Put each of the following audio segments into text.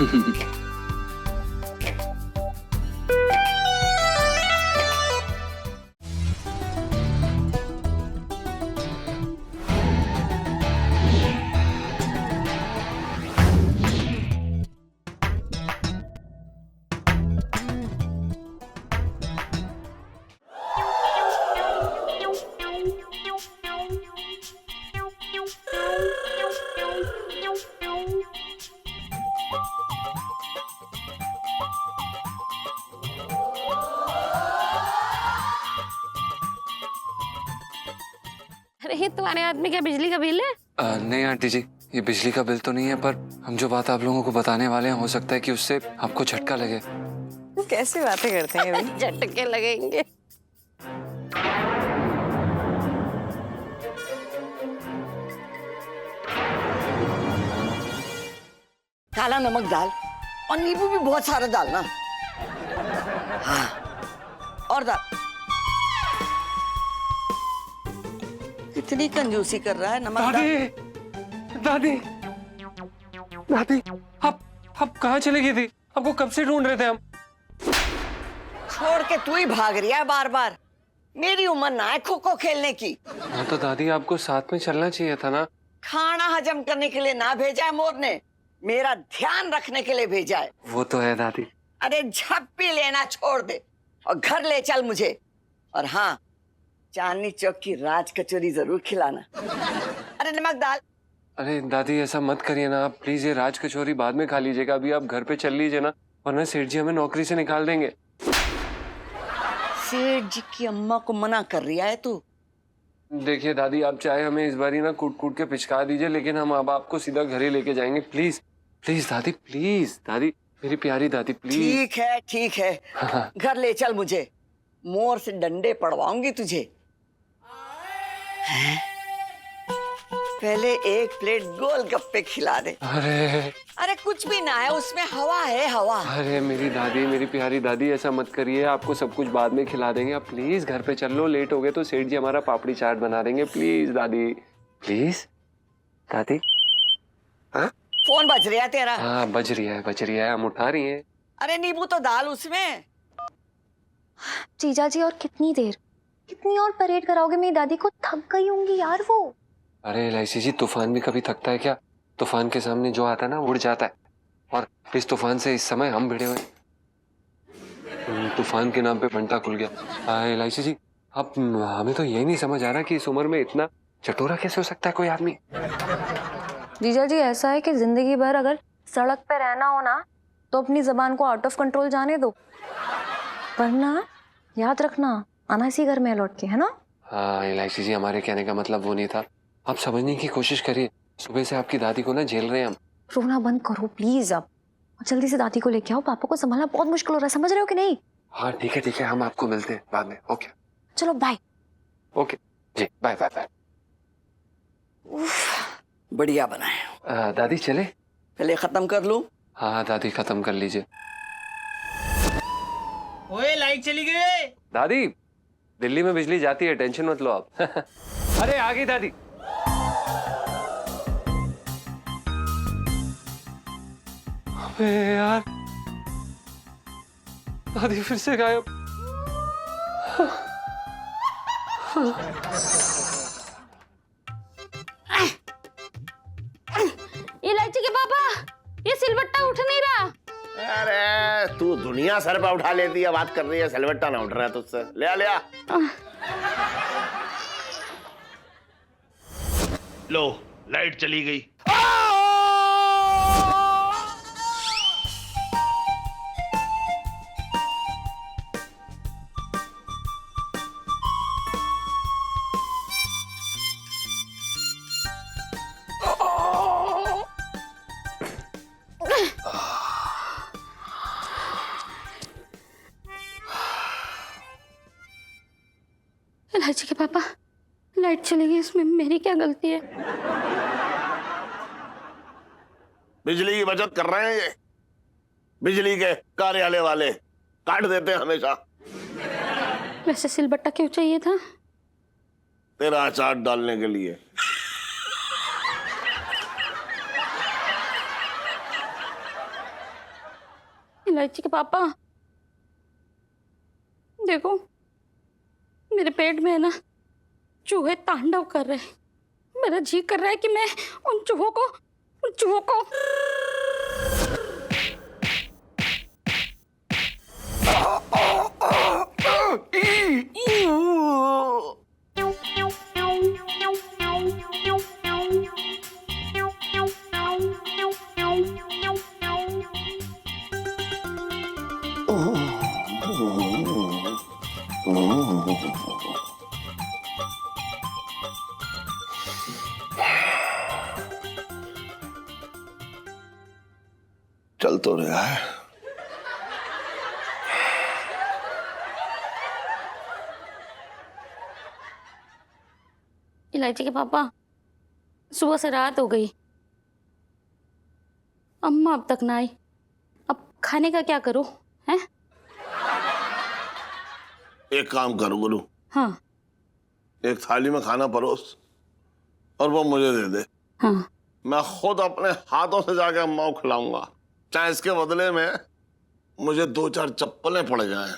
अरे ये तुम्हारे हाथ में क्या बिजली का बिल है? नहीं आंटी जी, ये बिजली का बिल तो नहीं है, पर हम जो बात आप लोगों को बताने वाले हैं हो सकता है कि उससे आपको झटका लगे। कैसी बातें करते हैं अभी? झटके लगेंगे। काला नमक डाल और नींबू भी बहुत सारा डालना। हाँ, और डाल। कितनी कंजूसी कर रहा है नमक दादी, दादी, दादी, आप कहाँ चले गई थी? आपको कब से ढूंढ रहे थे हम। छोड़ के तू ही भाग रही है बार बार। मेरी उम्र ना है खो खो खेलने की। हाँ तो दादी आपको साथ में चलना चाहिए था ना। खाना हजम करने के लिए ना भेजा है मोर ने, मेरा ध्यान रखने के लिए भेजा है। वो तो है दादी। अरे झप्पी लेना छोड़ दे और घर ले चल मुझे। और हाँ, चांदनी चौक की राज कचौरी जरूर खिलाना। अरे नमक डाल। अरे दादी ऐसा मत करिए ना आप, प्लीज। ये राज कचौरी बाद में खा लीजिएगा, अभी आप घर पे चल लीजिए ना, वरना सेठ जी हमें नौकरी से निकाल देंगे। सेठ जी की अम्मा को मना कर रही है तू? देखिए दादी, आप चाहे हमें इस बारी ना कूट कूट के पिचका दीजिए, लेकिन हम अब आपको सीधा घर ही लेके जाएंगे। प्लीज प्लीज दादी, प्लीज दादी, मेरी प्यारी दादी, प्लीज। ठीक है घर ले चल मुझे, मोर से डंडे पड़वाऊंगी तुझे। पहले एक प्लेट गोलगप्पे खिला दे। अरे कुछ भी ना है उसमें, हवा है हवा। अरे मेरी दादी, मेरी प्यारी दादी, ऐसा मत करिए, आपको सब कुछ बाद में खिला देंगे। आप प्लीज घर पे चल लो, लेट हो गए तो सेठ जी हमारा पापड़ी चाट बना देंगे। प्लीज दादी, प्लीज दादी। हाँ फोन बज रहा है तेरा? हाँ बज रही है, हम उठा रही हैं। अरे नींबू तो डाल उसमें। जीजा जी और कितनी और परेड कराओगे? मेरी दादी को थक गई होंगी यार वो। अरे एलआईसी जी, तूफान भी कभी थकता है क्या? तूफान के सामने जो आता है ना उड़ जाता है, और इस तूफान से इस समय हम भिड़े हुए। तूफान के नाम पे फंटा खुल गया। एलआईसी जी, अब हमें तो यही नहीं समझ आ रहा कि इस उम्र में इतना चटोरा कैसे हो सकता है कोई आदमी। जीजा जी ऐसा है कि जिंदगी भर अगर सड़क पे रहना हो ना, तो अपनी जबान को आउट ऑफ कंट्रोल जाने दो, वरना याद रखना आना इसी घर में लौट के, है ना? हाँ एलआईसी जी, हमारे कहने का मतलब वो नहीं था, आप समझने की कोशिश करिए। सुबह से आपकी दादी को ना झेल रहे हैं हम। रोना बंद करो प्लीज अब, और जल्दी से दादी को लेके आओ। पापा को संभालना बहुत मुश्किल हो रहा है, समझ रहे हो कि नहीं? हाँ ठीक है, हम आपको मिलते हैं बाद में। ओके चलो बाय। ओके जी, बाय बाय बाय। बढ़िया बनाए। दादी चले? पहले खत्म कर लूं? हाँ दादी खत्म कर लीजिए। ओए लाइट चली गई। दादी, दिल्ली में बिजली जाती है, टेंशन मत लो आप। अरे आ गई दादी। अबे यार, दादी फिर से गायब। इलायची के पापा, ये सिलबट्टा उठ नहीं रहा। अरे तू दुनिया सर पे उठा लेती है, बात कर रही है, सिलबट्टा ना उठ रहा है तुझसे। ले आ। लो लाइट चली गई। इलायची के पापा, लाइट चली गई, इसमें मेरी क्या गलती है? बिजली की बचत कर रहे हैं ये, बिजली के कार्यालय वाले काट देते हैं हमेशा। वैसे सिलबट्टा क्यों चाहिए था? तेरा अचार डालने के लिए। इलायची के पापा, देखो मेरे पेट में है ना चूहे तांडव कर रहे हैं। मेरा जी कर रहा है कि मैं उन चूहों को चल तो रहा है। इलायची के पापा, सुबह से रात हो गई, अम्मा अब तक ना आई। अब खाने का क्या करूं? हैं? एक काम करो गुरु, हाँ एक थाली में खाना परोस और वो मुझे दे दे। हाँ मैं खुद अपने हाथों से जाके अम्मा को खिलाऊंगा, चाहे इसके बदले में मुझे 2-4 चप्पलें पड़ जाएं।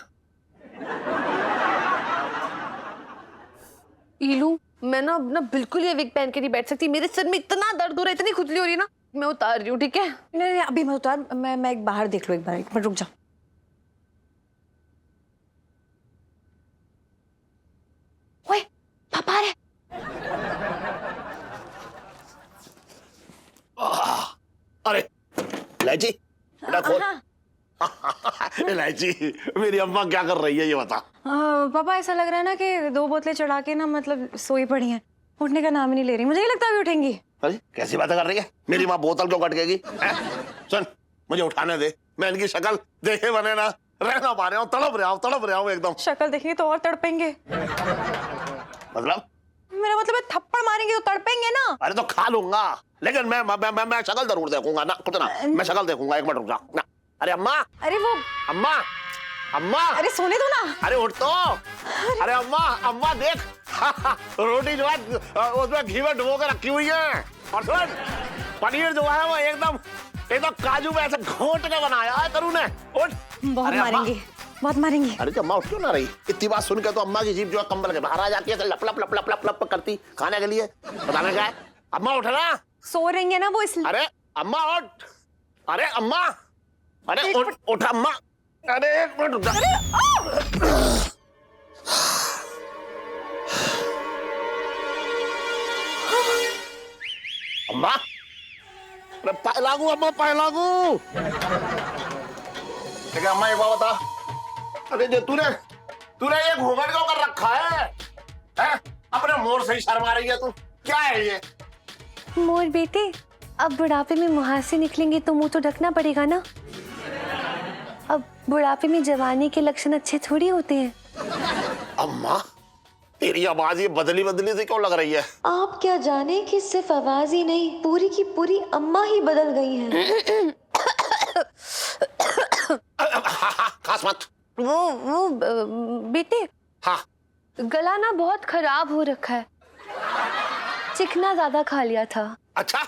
इलू, मैं ना अब ना बिल्कुल ये विग पहन के नहीं बैठ सकती। मेरे सर में इतना दर्द हो रहा है, इतनी खुजली हो रही है ना। मैं उतार रही हूँ, ठीक है? नहीं नहीं, अभी मैं उतार, मैं एक बाहर देख लूँ, एक बार रुक जा। ओए, पापा आ रहे। अरे इलायची, बेटा खोल। इलायची, मेरी अम्मा क्या कर रही है ये बता। पापा, ऐसा लग रहा है ना कि 2 बोतलें चढ़ा के ना मतलब सोई पड़ी हैं, उठने का नाम ही नहीं ले रही। मुझे नहीं लगता अभी उठेंगी। अरे कैसी बातें कर रही है, मेरी माँ बोतल क्यों कटकेगी? सुन, मुझे उठाने दे, मैं इनकी शक्ल देखे बने ना रह ना पा रहा हूँ, तड़प रहा हूँ एकदम। शक्ल देखेंगे तो और तड़पेंगे। मतलब? मेरा मतलब है थप्पड़ मारेंगे तो तड़पेंगे ना। अरे तो खा लूंगा, लेकिन मैं शक्ल जरूर देखूंगा ना, कुछ ना, मैं शक्ल देखूंगा। एक मिनट रुक जा ना। अरे अम्मा, अरे वो, अम्मा, अम्मा, अरे सोने दो ना। अरे उठ तो। अरे अम्मा, अम्मा देख, रोटी जो है उसमें घी में डुबो के रखी हुई है। और सुन, पनीर जो है वो एकदम काजू में ऐसे घोट के बनाया है तरू ने। उठ। बहुत मारेंगे, बहुत मारेंगे। अरे अम्मा उठ क्यों ना रही? इतनी बात सुन के तो अम्मा की जीभ जो है कंबल के बाहर आ जाती है, लप लप लप लप लप लप करती खाने के लिए। बताने क्या है? अम्मा उठ ना। सो रही है ना वो, इसलिए। अरे अम्मा उठ। अरे अम्मा, अरे उठ अम्मा। अरे एक मिनट रुक जा। अम्मा, अरे पाए लागू अम्मा, पाए लागू। ठीक है अम्मा, एक बात बता। अरे जो तूने ये घूंघट क्यों कर रखा है? अपने मोर से ही शर्मा रही है तू, क्या है ये? मोर बेटे, अब बुढ़ापे में मुहासे निकलेंगे तो मुंह तो ढकना पड़ेगा ना। अब बुढ़ापे में जवानी के लक्षण अच्छे थोड़ी होते हैं। अम्मा, तेरी आवाज ये बदली से क्यों लग रही है? आप क्या जाने कि सिर्फ आवाज ही नहीं, पूरी की पूरी अम्मा ही बदल गई हैं। खास मत। वो बेटे, हाँ, गला ना बहुत खराब हो रखा है, चिकना ज्यादा खा लिया था। अच्छा,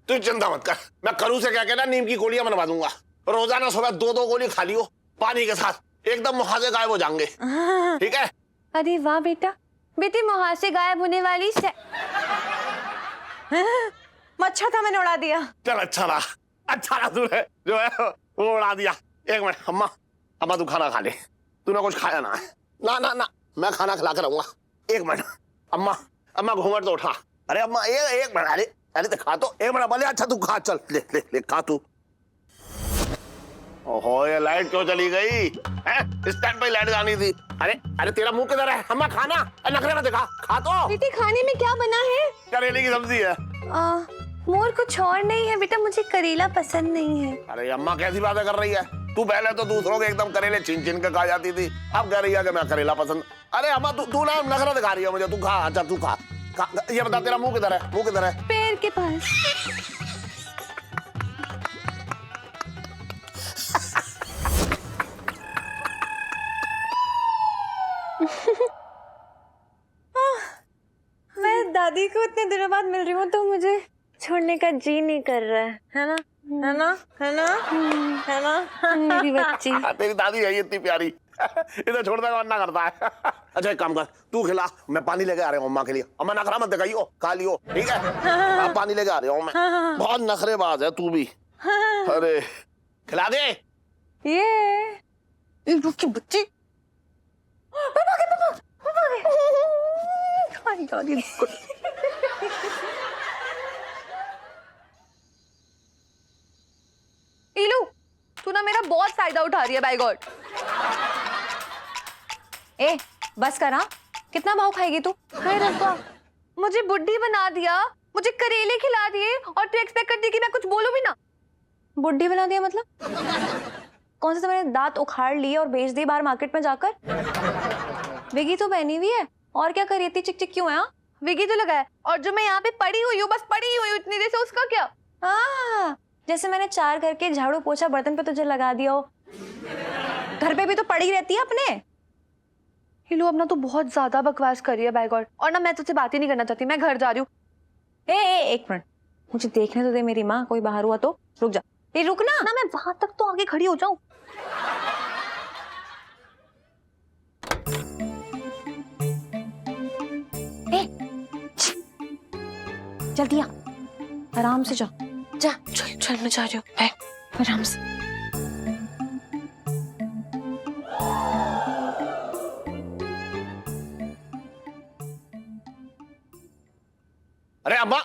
तू चिंता मत कर, मैं करू से क्या कहना नीम की गोलियां बनवा दूंगा। रोजाना सुबह 2-2 गोली खा लियो पानी के साथ, एकदम मुहासे गायब हो जाएंगे। ठीक है? अरे वाह बेटा, बेटे मुहासे गायब होने वाली से मच्छर था, मैंने उड़ा दिया। चल अच्छा रहा तूने जो है वो उड़ा दिया। एक मिनट अम्मा तू खाना खा ले, तूने कुछ खाया ना है? ना मैं खाना खिला के रहूंगा। एक मिनट अम्मा घूंघट तो उठा। अरे अम्मा एक मिनट, अरे तो खा तो, एक मिनट बोले। अच्छा तू खा, चल ले खा तू। ओहो, ये लाइट क्यों चली गई है? इस टाइम पे लाइट जानी थी। अरे तेरा मुंह किधर है? अम्मा खाना, नखरे मत दिखा, खा तो। बेटे खाने में क्या बना है? करेले की सब्जी है। मोर कुछ और नहीं है बेटा, मुझे करेला पसंद नहीं है। अरे अम्मा कैसी बातें कर रही है? तू पहले तो दूसरों के एकदम करेले छीन के खा जाती थी, अब कह रही है कि मैं करेला पसंद। अरे अम्मा तू ना नखरा दिखा रही है मुझे। तू खा, अच्छा तू खा। ये बता तेरा मुंह किधर है? पैर के पास। मैं दादी को इतने दिनों बाद मिल रही हूँ तो मुझे छोड़ने का जी नहीं कर रहा है ना? है ना, है ना, है ना? मेरी बच्ची। तेरी दादी है ये इतनी प्यारी। इधर छोड़ देगा वरना करता है। अच्छा एक काम कर, तू खिला, मैं पानी लेके आ रहा हूँ अम्मा के लिए। अम्मा नखरा मत दिखाइयो, खा लियो, ठीक है? आप पानी लेके आ रहा हूँ मैं। बहुत नखरेबाज है तू भी। अरे खिला दे। ये की बच्ची। पापा के पापा, पापा के। आई गॉड ये गुड। इलू, तू ना मेरा बहुत फायदा उठा रही है बाय गॉड। ए बस करा, कितना भाव खाएगी तू? हाय रब्बा, मुझे बुड्ढी बना दिया, मुझे करेले खिला दिए और तू एक्सपेक्ट करती कि मैं कुछ बोलूं भी ना। बुड्ढी बना दिया मतलब? कौन से तुम्हारे दांत उखाड़ लिए और बेच दिए बाहर मार्केट में जाकर? विगी तो पहनी हुई है, और क्या करी इतनी चिक चिक क्यों है? हाँ विगी तो लगा है, और जो मैं यहाँ पे पड़ी हुई हूँ, बस पड़ी हुई हूँ इतनी देर से, उसका क्या? हाँ जैसे मैंने 4 करके झाड़ू पोछा बर्तन पे तुझे लगा दिया हो। घर पे भी तो पड़ी रहती है अपने। हिलू अब ना तू बहुत ज्यादा बकवास कर रही है बाय गॉड, और ना मैं तुझसे बात ही नहीं करना चाहती, मैं घर जा रही हूँ। एक मिनट, मुझे देखने तो दे मेरी माँ, कोई बाहर हुआ तो। रुक जा, ये रुक ना मैं वहां तक तो आगे खड़ी हो जाऊं। जल्दी आ, आराम से जा जा। चल चल मैं जा रही हूँ, आराम से। अरे अम्मा,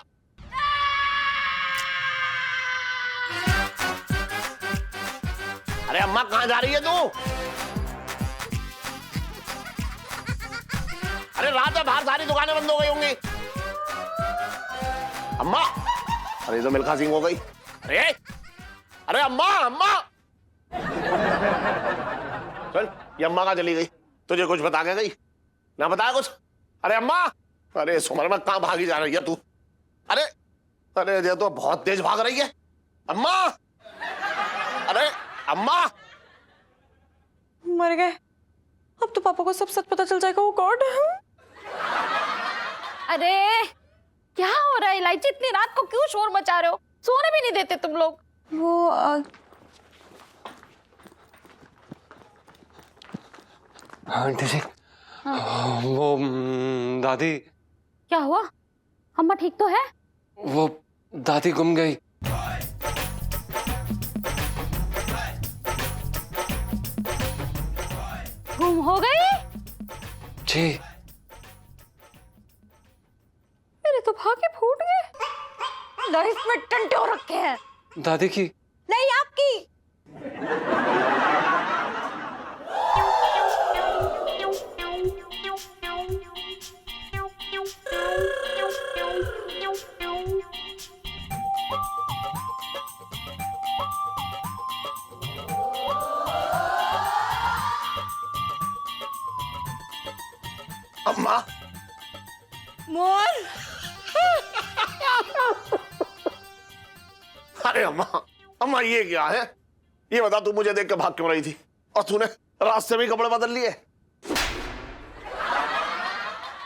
अरे अम्मा कहाँ जा रही है तू? अरे रात है, बाहर सारी दुकानें बंद हो गई होंगी। अम्मा, अरे तो मिल्खा सिंह हो गई। अरे अरे अम्मा, अम्मा चल, ये अम्मा कहाँ चली गई? तुझे कुछ बता के गई? ना बताया कुछ? अरे अम्मा, अरे इस उम्र में कहाँ भागी जा रही है तू? अरे अरे ये तो बहुत तेज भाग रही है। अम्मा, अरे अम्मा, मर गए। अब तो पापा को सब सच पता चल जाएगा। वो गॉड। अरे क्या हो रहा है इलायची, इतनी रात को क्यों शोर मचा रहे हो? सोने भी नहीं देते तुम लोग। वो आंटी जी, वो दादी। क्या हुआ? अम्मा ठीक तो है? वो दादी गुम गई। गुम हो गई? जी। मेरे तो भागे फूट गए। लाइफ में टंटे हो रखे हैं। दादी की? नहीं आपकी। अम्मा, मोर, अरे अम्मा, अम्मा ये क्या है? ये बता, तू मुझे देख के भाग क्यों रही थी? और तूने रास्ते में कपड़े बदल लिए?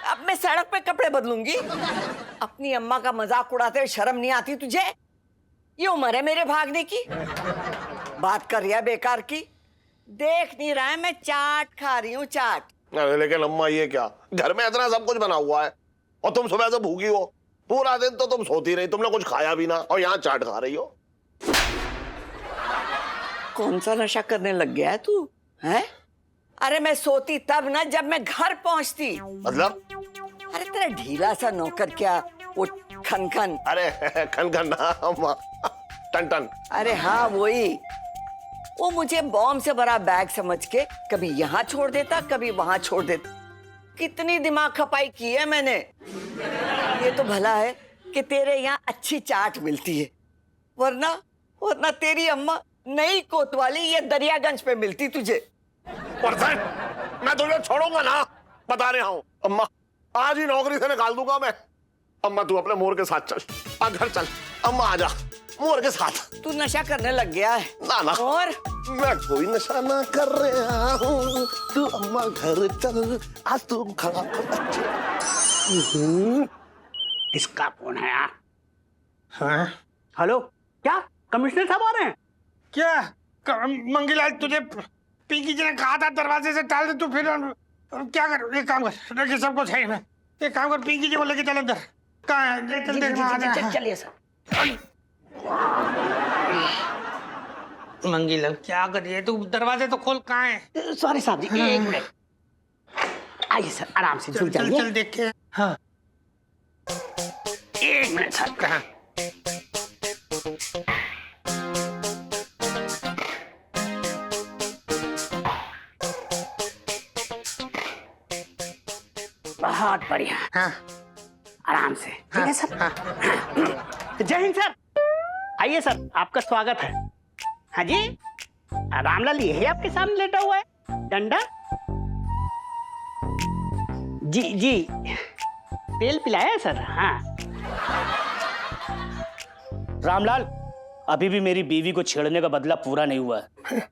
अब मैं सड़क पे कपड़े बदलूंगी? अपनी अम्मा का मजाक उड़ाते हुए शर्म नहीं आती तुझे? ये उम्र है मेरे भागने की? बात कर रही है बेकार की। देख नहीं रहा है मैं चाट खा रही हूँ, चाट। अरे लेकिन अम्मा ये क्या, घर में इतना सब कुछ बना हुआ है और तुम सुबह से भूखी हो। पूरा दिन तो तुम सोती रही, तुमने कुछ खाया भी ना, और यहाँ चाट खा रही हो। कौन सा नशा करने लग गया है तू? हैं? अरे मैं सोती तब ना जब मैं घर पहुंचती। मतलब? अरे तेरा ढीला सा नौकर क्या, वो खन खन। अरे खन खन ना अम्मा, टन टन। अरे हाँ वही। वो मुझे बॉम्ब से भरा बैग समझ के कभी यहाँ छोड़ देता, कभी वहां छोड़ देता। कितनी दिमाग खपाई की है मैंने। ये तो भला है कि तेरे यहाँ अच्छी चाट मिलती है, वरना वरना तेरी अम्मा नई कोतवाली ये दरियागंज पे मिलती तुझे। परसेंट मैं तुझे छोड़ूंगा ना, बता रहा हूँ। अम्मा आज ही नौकरी से निकाल दूंगा मैं। अम्मा तू अपने मोर के साथ चल, आ घर चल। अम्मा आजा मोर के साथ। तू नशा करने लग गया है ना ना, और मैं कोई नशा ना कर रहा हूँ। तू अम्मा घर चल, आज तू खड़ा किसका फोन है यार? हाँ? हेलो, क्या कमिश्नर साहब आ रहे हैं। क्या मंगीलाल, तुझे पिंकी जी ने कहा था दरवाजे से डाल दे, तू फिर क्या कर? एक काम कर, रखिए सबको सही में। एक काम कर, पिंकी जी को लेके चल अंदर। कहाँ है? ले चल, देख वहाँ आ जा। चलिए सर। मंगीलाल क्या कर रही है तू? दरवाजे तो खोल। कहाँ है? सॉरी साहब जी, एक मिनट। आइए सर, आराम से झूल चल जाइए। चल देख के। हाँ, एक मिनट सर। कहाँ? बहुत बढ़िया, हाँ आराम से। ठीक है सर। जय हिंद सर। आइए सर, आपका स्वागत है। हाँ जी, रामलाल यही आपके सामने लेटा हुआ है, डंडा। जी जी, तेल पिलाया है सर। हाँ रामलाल, अभी भी मेरी बीवी को छेड़ने का बदला पूरा नहीं हुआ है।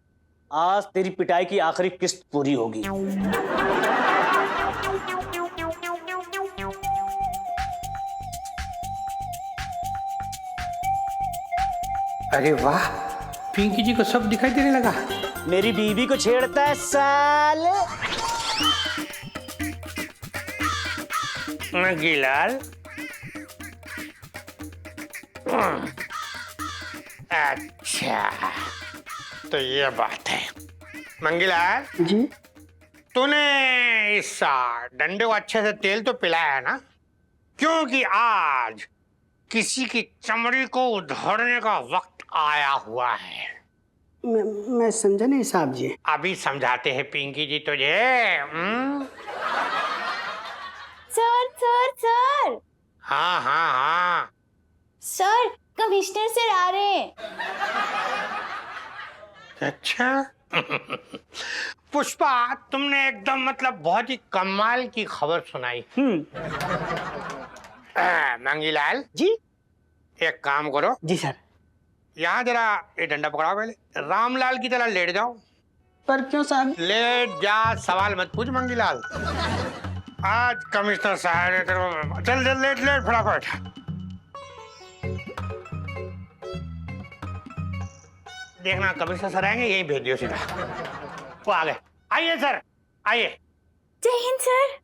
आज तेरी पिटाई की आखिरी किस्त पूरी होगी। अरे वाह, पिंकी जी को सब दिखाई देने लगा। मेरी बीवी को छेड़ता है साले। मंगीलाल, अच्छा तो ये बात है। मंगीलाल जी, तूने इस डंडे को अच्छे से तेल तो पिलाया है ना? क्योंकि आज किसी की चमड़ी को उधेड़ने का वक्त आया हुआ है। मैं समझा नहीं साहब जी। अभी समझाते हैं पिंकी जी तुझे। सर सर सर हाँ हाँ हाँ, सर, कमिश्नर सर आ रहे हैं। अच्छा पुष्पा, तुमने एकदम मतलब बहुत ही कमाल की खबर सुनाई। मंगीलाल जी एक काम करो, जी सर। यहाँ जरा ये डंडा पकड़ाओ, पहले रामलाल की तरह लेट जाओ। पर क्यों साहब? लेट जा, सवाल मत पूछ मंगीलाल। आज कमिश्नर साहब ने तेरे को, चल चल लेट लेट फटाफट। देखना कमिश्नर सर आएंगे, यही भेज दियो सीधा। वो आ गए। आइए सर, आइए। जय हिंद सर।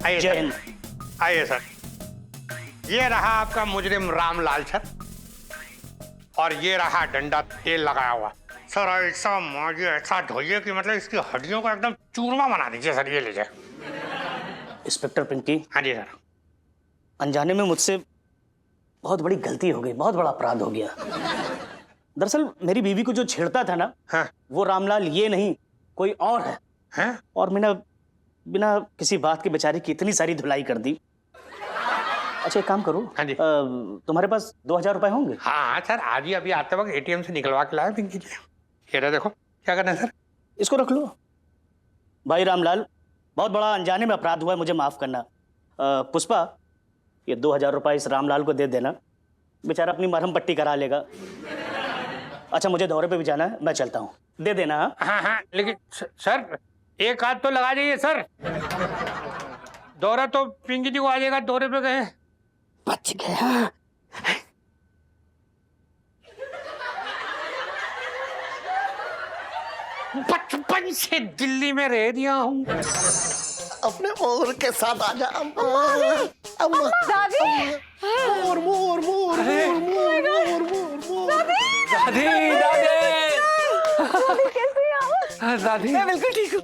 आइए जय सर, हिंद। आइए सर। ये रहा आपका मुजरिम रामलाल सर, और ये रहा डंडा तेल लगाया हुआ। सर ऐसा मारिए, ऐसा धोइए कि मतलब इसकी हड्डियों को एकदम चूरमा बना दीजिए सर। ये लीजिए। इंस्पेक्टर पिंकी, हाँ जी सर। अनजाने में मुझसे बहुत बड़ी गलती हो गई, बहुत बड़ा अपराध हो गया। दरअसल मेरी बीवी को जो छेड़ता था ना, हाँ वो रामलाल ये नहीं, कोई और है। हैं? और मैंने बिना किसी बात के बेचारे की इतनी सारी धुलाई कर दी। अच्छा एक काम करो, हाँ जी। तुम्हारे पास 2000 रुपए होंगे? हाँ सर, आज ही अभी आते वक्त एटीएम से निकलवा के लाया पिंकी जी। ये रहा, देखो। क्या करना है सर? इसको रख लो। भाई रामलाल, बहुत बड़ा अनजाने में अपराध हुआ है, मुझे माफ करना। पुष्पा, ये 2000 रुपए इस रामलाल को दे देना, बेचारा अपनी मरहम पट्टी करा लेगा। अच्छा मुझे दौरे पे भी जाना है, मैं चलता हूँ, दे देना। हाँ हाँ हाँ, लेकिन सर एक हाथ तो लगा जाइए सर। दौरा तो पिंकी जी को आ जाएगा, दौरे पे गए। बच गया। बचपन से दिल्ली में रह दिया हूँ। अपने मोर के साथ आजा अम्मा। अम्मा दादी, मोर मोर मोर मोर मोर मोर मोर मोर। दादी दादी दादी, मैं बिल्कुल ठीक हूँ।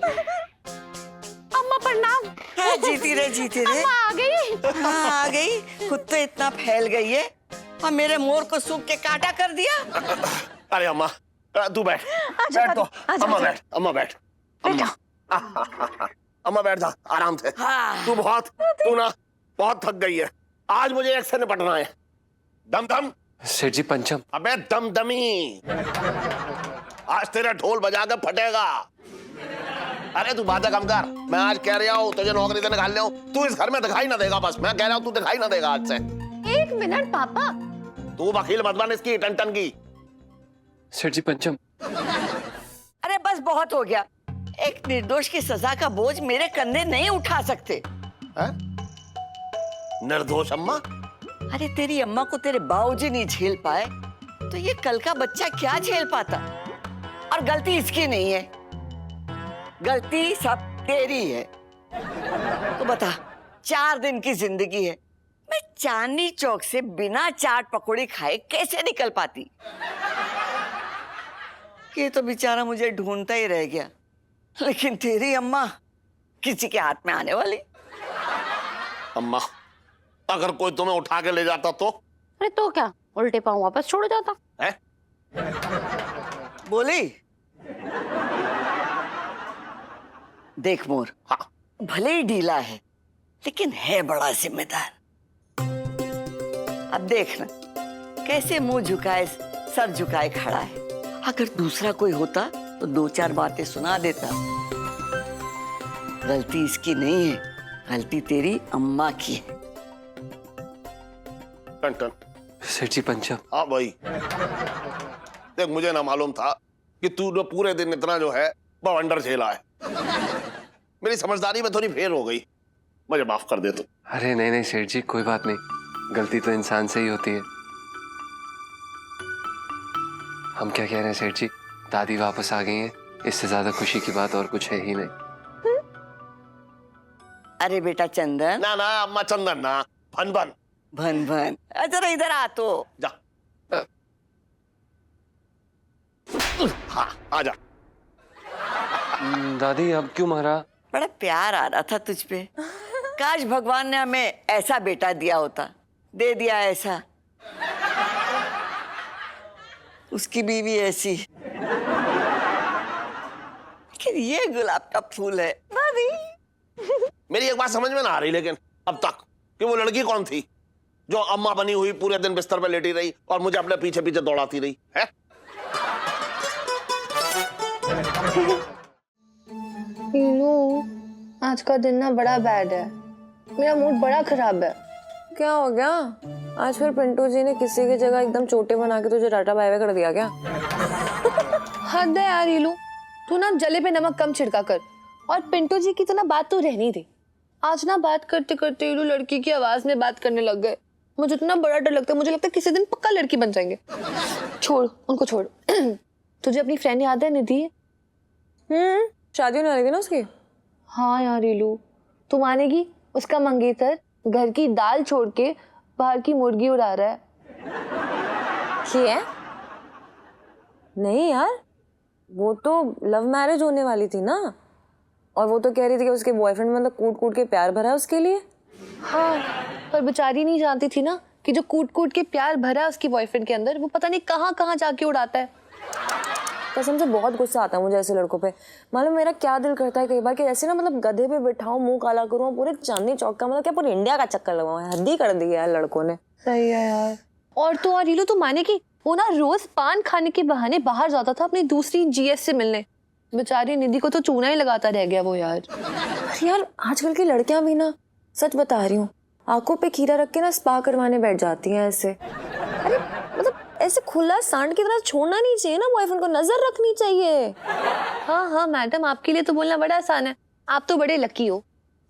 अम्मा प्रणाम। हाँ, जीती रहे जीती रहे। अम्मा आ गई। हाँ आ गई। खुद तो इतना फैल गई है और मेरे मोर को सूख के काटा कर दिया। अरे अम्मा तू बैठ, बैठ तो। अम्मा बैठ, अम्मा बैठ। अम्मा बैठ जा आराम से। हाँ। तू ना बहुत थक गई है। आज मुझे एक से निपटना है। दम दम। सेठ जी पंचम। अबे दमदमी, आज तेरा ढोल बजा के फटेगा। अरे तू बातें कम कर। मैं आज कह रहा हूँ तुझे नौकरी से निकाल रहा हूँ, तू इस घर में दिखाई ना देगा। बस मैं कह रहा हूँ तू दिखाई ना देगा आज से। एक मिनट पापा। तू वकील मत बन इसकी टन की। सेठ जी पंचम। अरे बस बहुत हो गया। एक निर्दोष की सजा का बोझ मेरे कंधे नहीं उठा सकते। है? निर्दोष अम्मा, अरे तेरी अम्मा को तेरे बाबूजी नहीं झेल पाए तो ये कल का बच्चा क्या झेल पाता। और गलती इसकी नहीं है, गलती सब तेरी है। तो बता, 4 दिन की जिंदगी है, मैं चांदनी चौक से बिना चाट पकौड़ी खाए कैसे निकल पाती। ये तो बेचारा मुझे ढूंढता ही रह गया, लेकिन तेरी अम्मा किसी के हाथ में आने वाली। अम्मा, अगर कोई तुम्हें उठा के ले जाता तो? अरे तो क्या, उल्टे पांव वापस छोड़ जाता है? बोली। देख मोर, हाँ। भले ही ढीला है लेकिन है बड़ा जिम्मेदार। अब देखना कैसे मुंह झुकाए सर झुकाए खड़ा है। अगर दूसरा कोई होता तो 2-4 बातें सुना देता। गलती इसकी नहीं है, गलती तेरी अम्मा की है। टन टन। सेठ जी पंचा। हाँ भाई, देख मुझे ना मालूम था कि तू जो पूरे दिन इतना जो है बवंडर झेला है। मेरी समझदारी में थोड़ी फेर हो गई, मुझे माफ कर दे तू। अरे नहीं नहीं सेठ जी, कोई बात नहीं, गलती तो इंसान से ही होती है। हम क्या कह रहे हैं सेठ जी, दादी वापस आ गई हैं, इससे ज्यादा खुशी की बात और कुछ है ही नहीं। अरे बेटा चंदन। ना ना अम्मा, चंदन ना, भन भन। भन भन, जरा इधर आ तो। जा। हाँ आजा। दादी अब क्यों मारा? बड़ा प्यार आ रहा था तुझ पे। काश भगवान ने हमें ऐसा बेटा दिया होता, दे दिया ऐसा। उसकी बीवी ऐसी। लेकिन ये गुलाब का फूल है दादी। मेरी एक बात समझ में ना आ रही लेकिन अब तक, कि वो लड़की कौन थी जो अम्मा बनी हुई पूरे दिन बिस्तर पर लेटी रही और मुझे अपने पीछे पीछे दौड़ाती रही है? आज का दिन ना बड़ा बैड है, मेरा मूड बड़ा खराब है। क्या हो गया? आज फिर पिंटू जी ने किसी की जगह एकदम चोटे बना के तुझे टाटा बाय बाय कर दिया क्या? हद है यार हीलू, तू ना जले पे नमक कम छिड़का कर। और पिंटू जी की तो ना बात तो रहनी थी। आज ना बात करते करते हीलू लड़की की आवाज में बात करने लग गए। मुझे इतना बड़ा डर लगता है, मुझे लगता है किसी दिन पक्का लड़की बन जाएंगे। छोड़ उनको, छोड़। तुझे अपनी फ्रेंड याद है निधि? शादी होने वाली थी ना उसकी। हाँ यार हीलू, तू मानेगी, उसका मंगेतर घर की दाल छोड़ के बाहर की मुर्गी उड़ा रहा है। क्या? नहीं यार, वो तो लव मैरिज होने वाली थी ना, और वो तो कह रही थी कि उसके बॉयफ्रेंड मतलब कूट कूट के प्यार भरा है उसके लिए। हाँ, पर बेचारी नहीं जानती थी ना कि जो कूट कूट के प्यार भरा है उसके बॉयफ्रेंड के अंदर, वो पता नहीं कहाँ कहाँ जाके उड़ाता है। कसम से बहुत गुस्सा आता है मुझे ऐसे लड़कों पे। मालूम मेरा क्या दिल करता है कई बार कि ऐसे ना मतलब गधे पे बिठाऊं, मुंह काला करूं, पूरे चांदनी चौक का मतलब क्या पूरे इंडिया का चक्कर लगाऊं। हद ही कर दी है लड़कों ने। सही है यार। और तो और हीलू, तो माने कि वो ना रोज पान खाने के बहाने बाहर जाता था अपनी दूसरी जीएस से मिलने। बेचारी निधि को तो चूना ही लगाता रह गया वो यार। यार आजकल की लड़कियां भी ना, सच बता रही हूँ, आंखों पे खीरा रख के ना स्पा करवाने बैठ जाती हैं ऐसे। अरे मतलब ऐसे खुला सांड की तरह छोड़ना नहीं चाहिए ना बॉयफ्रेंड को, नजर रखनी चाहिए। हाँ हाँ मैडम, आपके लिए तो बोलना बड़ा आसान है। आप तो बड़े लकी हो,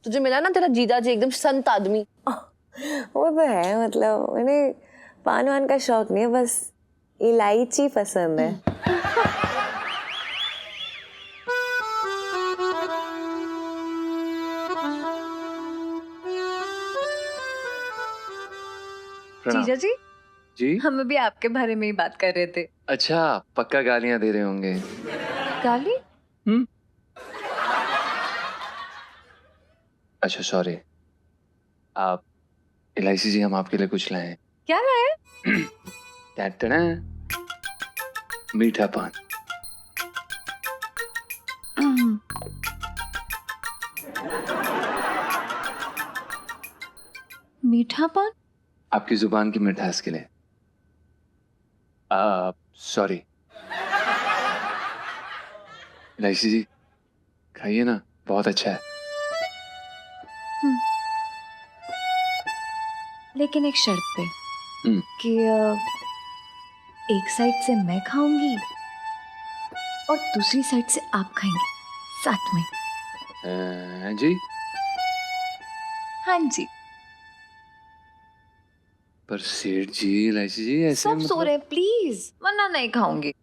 तुझे मिला ना तेरा जीजा जी एकदम संत आदमी। वो तो है, मतलब मैंने पान वान का शौक नहीं है, बस इलायची पसंद है। जीजा जी जी, हम अभी आपके बारे में ही बात कर रहे थे। अच्छा पक्का गालियां दे रहे होंगे। गाली? अच्छा सॉरी। आप इलायची जी, हम आपके लिए कुछ लाए हैं। क्या लाए? टैटना, मीठा पान। मीठा पान? आपकी जुबान की मिठास के लिए। सॉरी। इलायची जी खाइए ना, बहुत अच्छा है। लेकिन एक शर्त पे कि एक साइड से मैं खाऊंगी और दूसरी साइड से आप खाएंगे साथ में। जी हाँ जी। पर सेठ जी, इलायची जी, ऐसे सब सो रहे प्लीज, वरना नहीं खाऊंगी।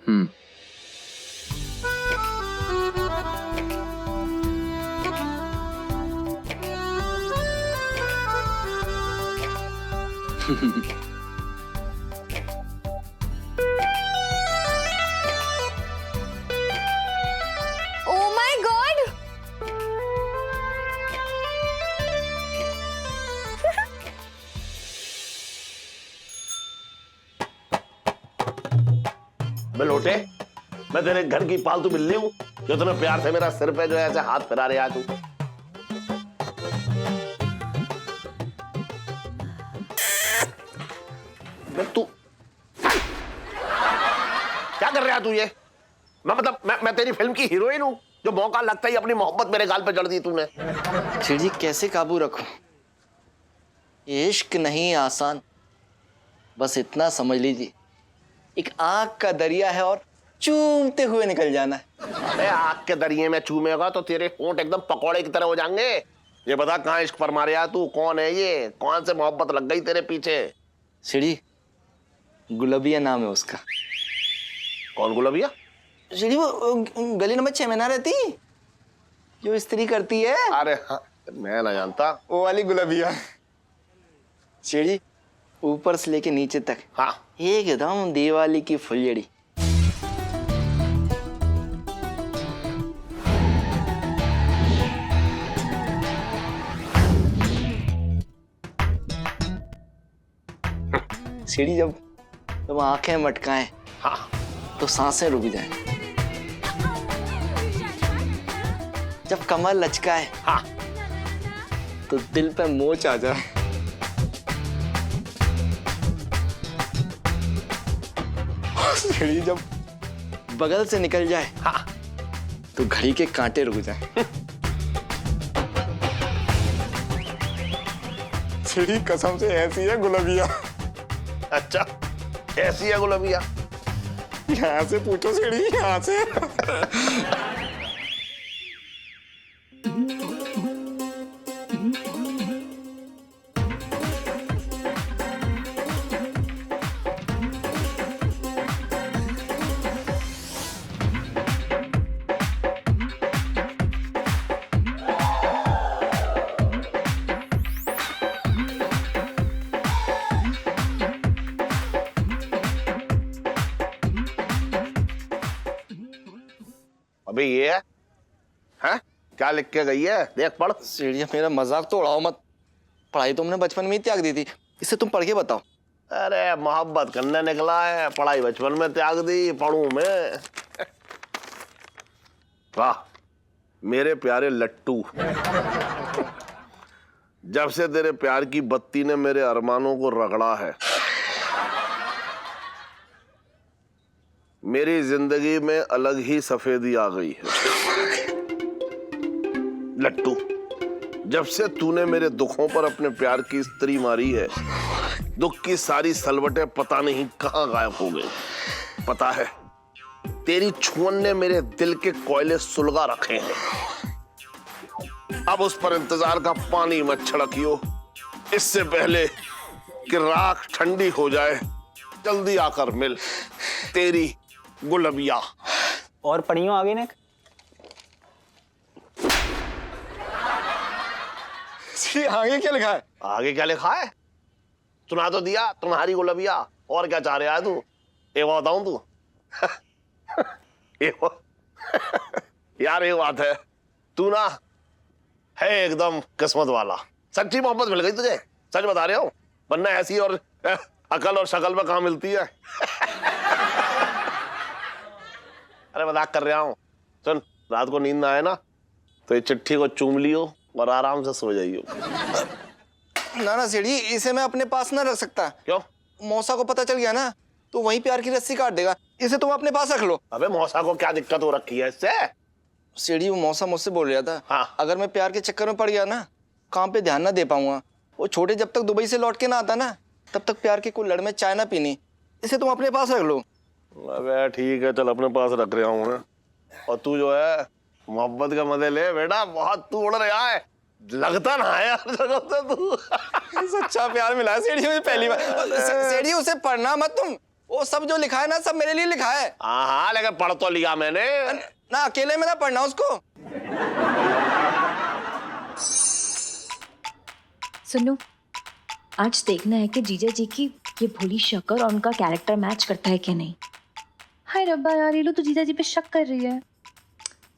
हम्म। Oh my God! मैं लोटे, मैं तेरे घर की पालतू बिल्ली हूँ जो तुम्हें प्यार से मेरा सिर पे जो है ऐसे हाथ फिरा रहे आज तू। तू क्या कर रहा है तू ये? मैं मतलब मैं तेरी फिल्म की हीरोइन हूँ जो मौका लगता ही अपनी मोहब्बत मेरे गाल पे जड़ दी तूने। सेठ जी कैसे काबू रखूं? इश्क नहीं आसान, बस इतना समझ लीजिए, एक आग का दरिया है और चूमते हुए निकल जाना है। अरे आग के दरिये में चूमेगा तो तेरे होंठ एकदम पकौड़े की तरह हो जाएंगे। ये बता कहाँ इश्क फरमा रहा तू? कौन है ये? कौन से मोहब्बत लग गई तेरे पीछे? सेठ जी गुलाबिया नाम है उसका। कौन गुलाबिया? सेठ जी वो गली नंबर 6 में ना रहती, जो स्त्री करती है। अरे हाँ, मैं ना जानता। वो वाली गुलाबिया। सेठ जी ऊपर से लेके नीचे तक हाँ एकदम दिवाली की फुलझड़ी। सीढ़ी जब आंखें मटकाएं हाँ तो सांसें रुक जाएं, जब कमर लचकाए हाँ तो दिल पे मोच आ जाए, सीढ़ी जब बगल से निकल जाए हाँ तो घड़ी के कांटे रुक जाए। सीढ़ी कसम से ऐसी है गुलाबिया। अच्छा ऐसी है गुलाबिया? यहाँ से पूछो सीढ़ी, यहाँ से। अबे ये है? हैं? क्या लिख के गई है? देख पढ़। सीढ़िया मेरा मजाक तो उड़ाओ मत, पढ़ाई तुमने बचपन में ही त्याग दी थी, इसे तुम पढ़ के बताओ। अरे मोहब्बत करने निकला है, पढ़ाई बचपन में त्याग दी, पढ़ूं मैं? वाह मेरे प्यारे लट्टू, जब से तेरे प्यार की बत्ती ने मेरे अरमानों को रगड़ा है, मेरी जिंदगी में अलग ही सफेदी आ गई है। लट्टू, जब से तूने मेरे दुखों पर अपने प्यार की स्त्री मारी है, दुख की सारी सलवटें पता नहीं कहां गायब हो गई। पता है तेरी छुअन ने मेरे दिल के कोयले सुलगा रखे हैं। अब उस पर इंतजार का पानी मत छिड़कियो, इससे पहले कि राख ठंडी हो जाए। जल्दी आकर मिल, तेरी गुलाबिया। और पढ़ियो आगे ने। आगे क्या लिखा है? आगे क्या लिखा है? सुना तो दिया, तुम्हारी गुलाबिया। और क्या चाह रहा है तू? एक बात बताऊं तू? यार एक बात है, तू ना है एकदम किस्मत वाला। सच्ची मोहब्बत मिल गई तुझे, सच बता रहे हो, वरना ऐसी और अकल और शकल में कहां मिलती है। अरे मजाक कर रहा हूं। सुन, रात को नींद ना आए ना तो ये चिट्ठी को चूम लियो और आराम से सो जाइयो। ना ना सीढ़ी, इसे मैं अपने पास ना रख सकता। क्यों? मौसा को पता चल गया ना तो वहीं प्यार की रस्सी काट देगा, इसे तुम अपने पास रख लो। अबे मौसा को क्या दिक्कत हो रखी है इससे? सीढ़ी वो मौसा मुझसे बोल रहा था, हाँ। अगर मैं प्यार के चक्कर में पड़ गया ना, काम पे ध्यान ना दे पाऊंगा। वो छोटे जब तक दुबई से लौट के ना आता ना, तब तक प्यार के कुल्हड़ में चाय ना पीनी, इसे तुम अपने पास रख लो। अबे ठीक है, चल अपने पास रख रहा हूँ मैं। और तू जो है मोहब्बत का मजे ले बेटा, बहुत तू उड़ रहा है, लगता ना है यार जगह से तू। सच्चा प्यार मिला है सेठी में पहली बार। सेठी उसे पढ़ना मत तुम, वो सब जो लिखा है ना सब मेरे लिए लिखा है। हाँ लेकिन पढ़ तो लिया मैंने ना, अकेले में ना पढ़ना उसको। सुनो, आज देखना है कि जीजा जी की ये भोली शक्ल और उनका कैरेक्टर मैच करता है कि नहीं। हाय रब्बा यार, ये लो तो जीजा जी पे शक कर रही है।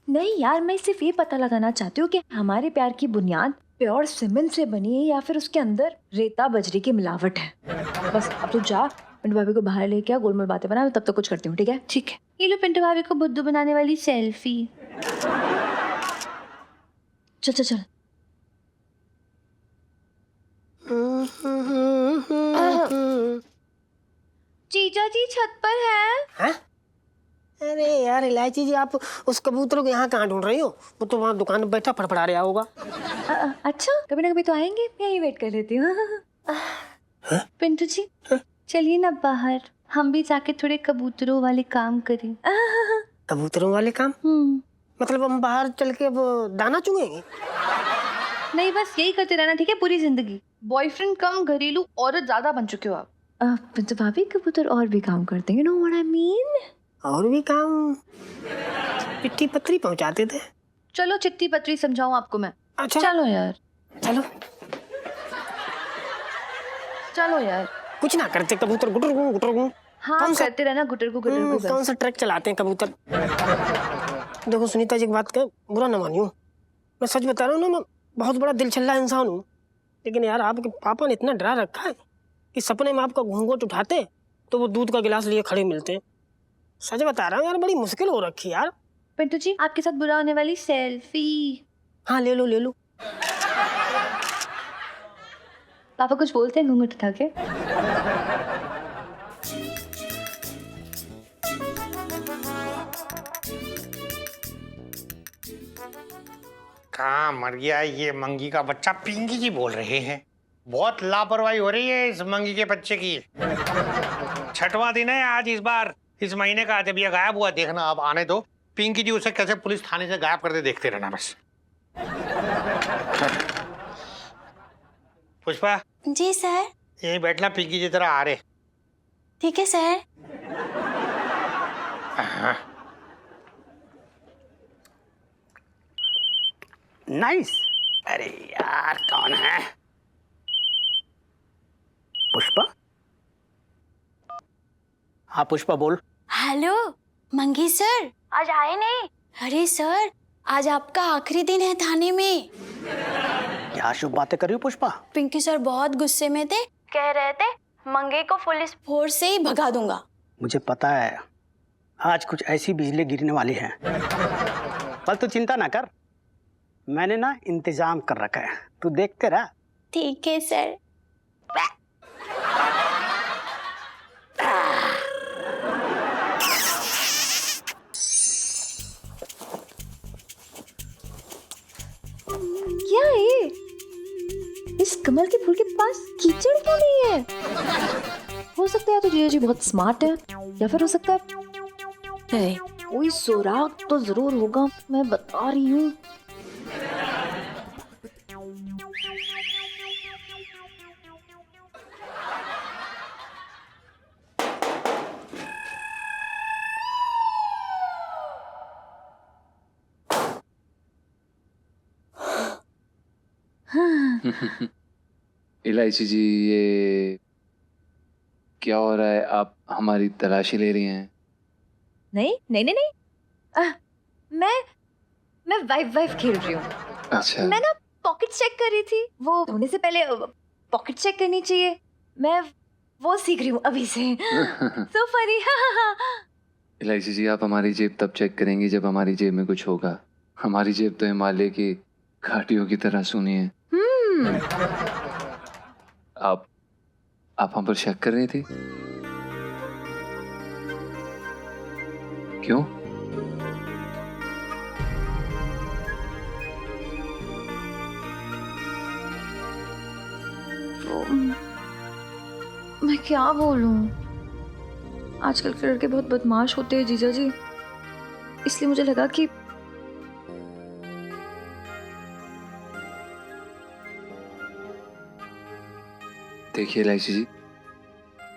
नहीं यार, मैं सिर्फ ये पता लगाना चाहती हूँ कि हमारे प्यार की बुनियाद प्योर सीमेंट से बनी है या फिर उसके अंदर रेता बजरी की मिलावट है। बस अब तो जा, पिंटू भाभी को बाहर लेके आ, गोलमोल बातें बना, तब तक कुछ करती हूँ, ठीक है? ठीक है। ये लो पिंटू भाभी को बुद्धू बनाने वाली सेल्फी। चल चल चल। जीजा जी छत पर है। अरे यार इलायची जी, आप उस कबूतर को यहाँ कहाँ ढूंढ रही हो? वो तो वहाँ दुकान में बैठा फड़फड़ा रहा होगा। अच्छा, कभी ना कभी तो आएंगे, मैं यही वेट कर लेती हूँ। पिंटू जी चलिए ना बाहर, हम भी जाके थोड़े कबूतरों वाले काम करें। कबूतरों वाले काम? मतलब हम बाहर चल के अब दाना चुगेंगे? नहीं, बस यही करते रहना, ठीक है, पूरी जिंदगी। बॉयफ्रेंड कम घरेलू औरत ज्यादा बन चुके हो आप। पिंटू भाभी, कबूतर और भी काम करते हैं, you know what I mean? और भी काम? चिट्ठी पत्री पहुंचाते थे। चलो चिट्ठी पत्री समझाऊं आपको मैं। अच्छा चलो यार, चलो। चलो यार। कुछ ना करते कबूतर, गुटर गुं गुटर गुं। हाँ करते रहना गुटर को बस। कौन सा ट्रक चलाते हैं कबूतर? देखो सुनीता जी, एक बात का बुरा ना मानियो, मैं सच बता रहा हूँ ना, मैं बहुत बड़ा दिलछल्ला इंसान हूँ, लेकिन यार आपके पापा ने इतना डरा रखा है कि सपने में आपका घूंघट उठाते तो वो दूध का गिलास लिए खड़े मिलते हैं। सच बता रहा हूँ यार, बड़ी मुश्किल हो रखी यार। पिंटू जी, आपके साथ बुरा होने वाली सेल्फी। हाँ ले लो ले लो। पापा कुछ बोलते हैं घूंघट उठा के? कहाँ मर गया ये मंगी का बच्चा? पिंकी जी बोल रहे हैं। बहुत लापरवाही हो रही है इस मंगी के बच्चे की। छठवां दिन है आज इस बार, इस महीने का। जब ये गायब हुआ देखना, अब आने दो। पिंकी जी उसे कैसे पुलिस थाने से गायब करते देखते रहना बस। पुष्पा जी सर। यहीं बैठना, पिंकी जी तरह आ रहे। ठीक है सर। हाँ। नाइस। अरे यार कौन है? पुष्पा? हाँ पुष्पा बोल। हेलो मंगी सर, आज आए नहीं? अरे सर, आज आपका आखिरी दिन है थाने में। क्या शुभ बातें कर रही हो पुष्पा? पिंकी सर बहुत गुस्से में थे, कह रहे थे मंगी को पुलिस फोर्स से ही भगा दूंगा। मुझे पता है आज कुछ ऐसी बिजली गिरने वाली है, पर तू चिंता ना कर, मैंने ना इंतजाम कर रखा है, तू देखते रह। ठीक है सर। क्या है? इस कमल के फूल के पास कीचड़ क्यों नहीं है? हो सकता है तो जीजा जी बहुत स्मार्ट है, या फिर हो सकता है कोई सुराग तो जरूर होगा, मैं बता रही हूँ। इलायची जी, ये क्या हो रहा है? आप हमारी तलाशी ले रही हैं? नहीं नहीं नहीं नहीं, मैं वाइफ खेल रही हूँ। अच्छा। मैं ना पॉकेट चेक कर रही थी, वो होने से पहले पॉकेट चेक करनी चाहिए, मैं वो सीख रही हूँ अभी से। So funny. इलायची जी, आप हमारी जेब तब चेक करेंगी जब हमारी जेब में कुछ होगा। हमारी जेब तो हिमालय की घाटियों की तरह सुनी है। आप हम पर शक कर रही थी? क्यों? मैं क्या बोलूं, आजकल के लड़के बहुत बदमाश होते हैं जीजा जी, इसलिए मुझे लगा कि देखिए इलायची जी,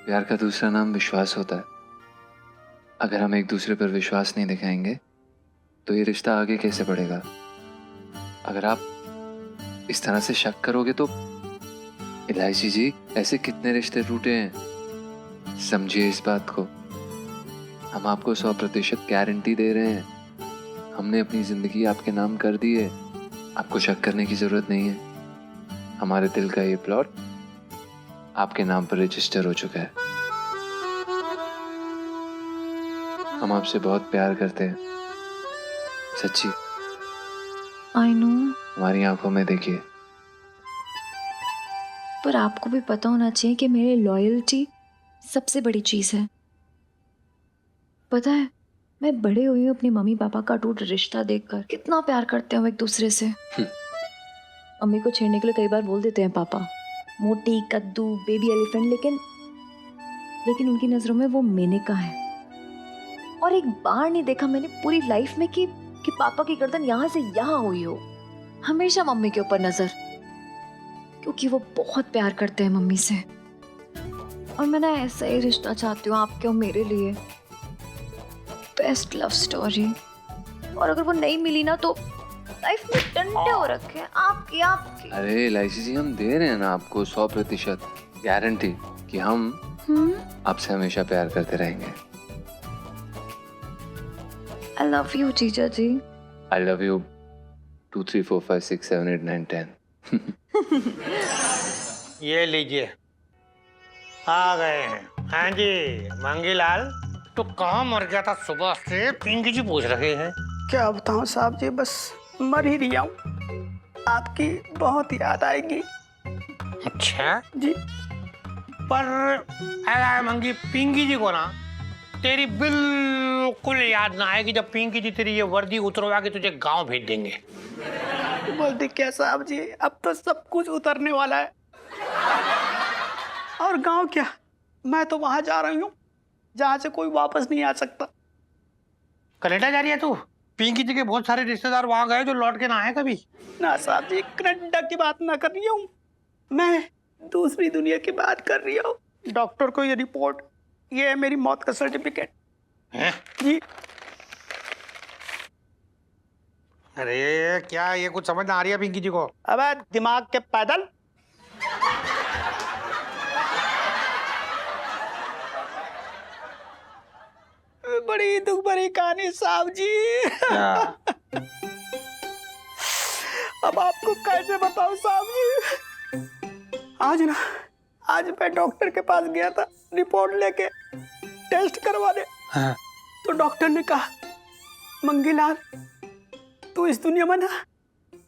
प्यार का दूसरा नाम विश्वास होता है। अगर हम एक दूसरे पर विश्वास नहीं दिखाएंगे तो ये रिश्ता आगे कैसे बढ़ेगा? अगर आप इस तरह से शक करोगे तो इलायची जी, ऐसे कितने रिश्ते टूटे हैं। समझिए इस बात को। हम आपको 100% गारंटी दे रहे हैं। हमने अपनी जिंदगी आपके नाम कर दी है। आपको शक करने की जरूरत नहीं है। हमारे दिल का ये प्लॉट आपके नाम पर रजिस्टर हो चुका है। हम आपसे बहुत प्यार करते हैं, सच्ची। आई नो, हमारी आंखों में देखिए। पर आपको भी पता होना चाहिए कि मेरी लॉयल्टी सबसे बड़ी चीज है। पता है, मैं बड़े हुई हूँ अपनी मम्मी पापा का अटूट रिश्ता देखकर। कितना प्यार करते हैं वो एक दूसरे से। मम्मी को छेड़ने के लिए कई बार बोल देते हैं पापा, मोटी, कद्दू, बेबी एलिफेंट, लेकिन उनकी नजरों में वो मेनका है। और एक बार नहीं देखा मैंने पूरी लाइफ में कि पापा की गर्दन यहाँ से यहाँ हुई हो। हमेशा मम्मी के ऊपर नजर, क्योंकि वो बहुत प्यार करते हैं मम्मी से। और मैं ना ऐसा ही रिश्ता चाहती हूँ आपके और मेरे लिए। Best love story. और अगर वो नहीं मिली ना तो लाइफ में डंडे हो रखे हैं आपकी। अरे इलायची जी, हम दे रहे हैं ना आपको 100% गारंटी कि हम आपसे हमेशा प्यार करते रहेंगे। I love you, जीजा जी। I love you 2 3 4 5 6 7 8 9 10। ये लीजिए, आ गए हैं। हाँ जी मंगीलाल, तो कहाँ मर गया था सुबह से? पिंकी जी पूछ रहे हैं। क्या बताऊं साहब जी, बस मर ही रही हूँ। आपकी बहुत याद आएगी। अच्छा जी। पर ऐसा है मंगी, पिंकी जी को ना तेरी बिल्कुल याद ना आएगी जब पिंकी जी तेरी ये वर्दी उतरवा के तुझे गांव भेज देंगे। वर्दी क्या साहब जी, अब तो सब कुछ उतरने वाला है। और गांव क्या, मैं तो वहां जा रही हूँ जहां से कोई वापस नहीं आ सकता। कनाडा जा रही है तू? पिंकी जी के बहुत सारे रिश्तेदार वहां गए जो लौट के ना आए कभी। ना साहब जी, कनाडा की बात ना कर रही हूँ मैं, दूसरी दुनिया की बात कर रही हूँ। डॉक्टर को ये रिपोर्ट, ये है मेरी मौत का सर्टिफिकेट जी। अरे क्या ये कुछ समझ ना आ रही है पिंकी जी को? अबे दिमाग के पैदल। बड़ी दुख भरी कहानी साहब जी। अब आपको कैसे बताऊं साहब जी। आज मैं डॉक्टर के पास गया था रिपोर्ट लेके टेस्ट करवाने। हाँ। तो डॉक्टर ने कहा, मंगीलाल तू इस दुनिया में ना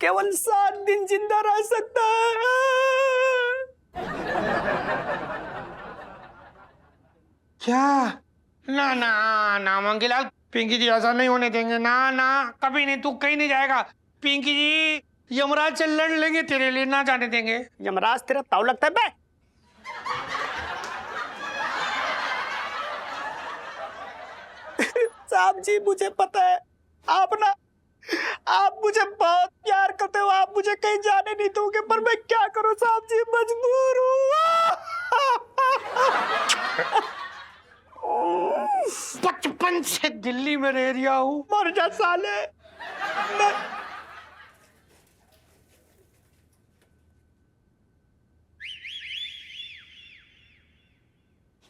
केवल 7 दिन जिंदा रह सकता है। क्या? ना ना ना मंगीलाल, पिंकी जी ऐसा नहीं होने देंगे। ना ना, कभी नहीं, तू कहीं नहीं जाएगा। पिंकी जी यमराज से लड़ लेंगे तेरे लिए, ना जाने देंगे। यमराज तेरा ताऊ लगता है बे? साहब जी मुझे पता है, आप मुझे बहुत प्यार करते हो, आप मुझे कहीं जाने नहीं दोगे, पर मैं क्या करूं साहब जी, मजबूर हूं। बचपन से दिल्ली में रह रहा हूं। मर जा साले।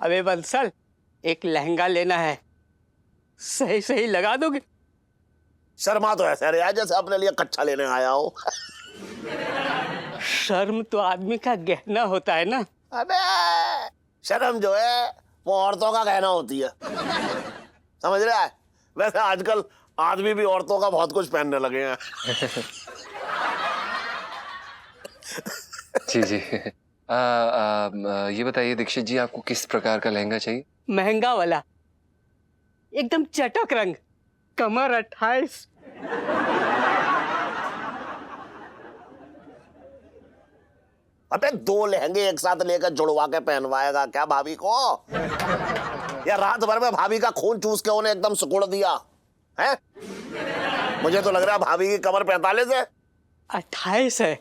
अबे बंसल, एक लहंगा लेना है, सही सही लगा दोगे? शर्मा तो ऐसे रहा जैसे अपने लिए कच्चा लेने आया हो। शर्म तो आदमी का गहना होता है ना। अबे शर्म जो है वो औरतों का गहना होती है, समझ रहा है? वैसे आजकल आदमी भी औरतों का बहुत कुछ पहनने लगे हैं। जी जी। ये बताइए दीक्षित जी, आपको किस प्रकार का लहंगा चाहिए? महंगा वाला, एकदम चटक रंग, कमर 28। अबे 2 लहंगे एक साथ लेकर जुड़वा के पहनवाएगा क्या भाभी को? या रात भर में भाभी का खून चूस के उन्हें एकदम सुकुड़ दिया है? मुझे तो लग रहा है भाभी की कमर 45 है। 28 है।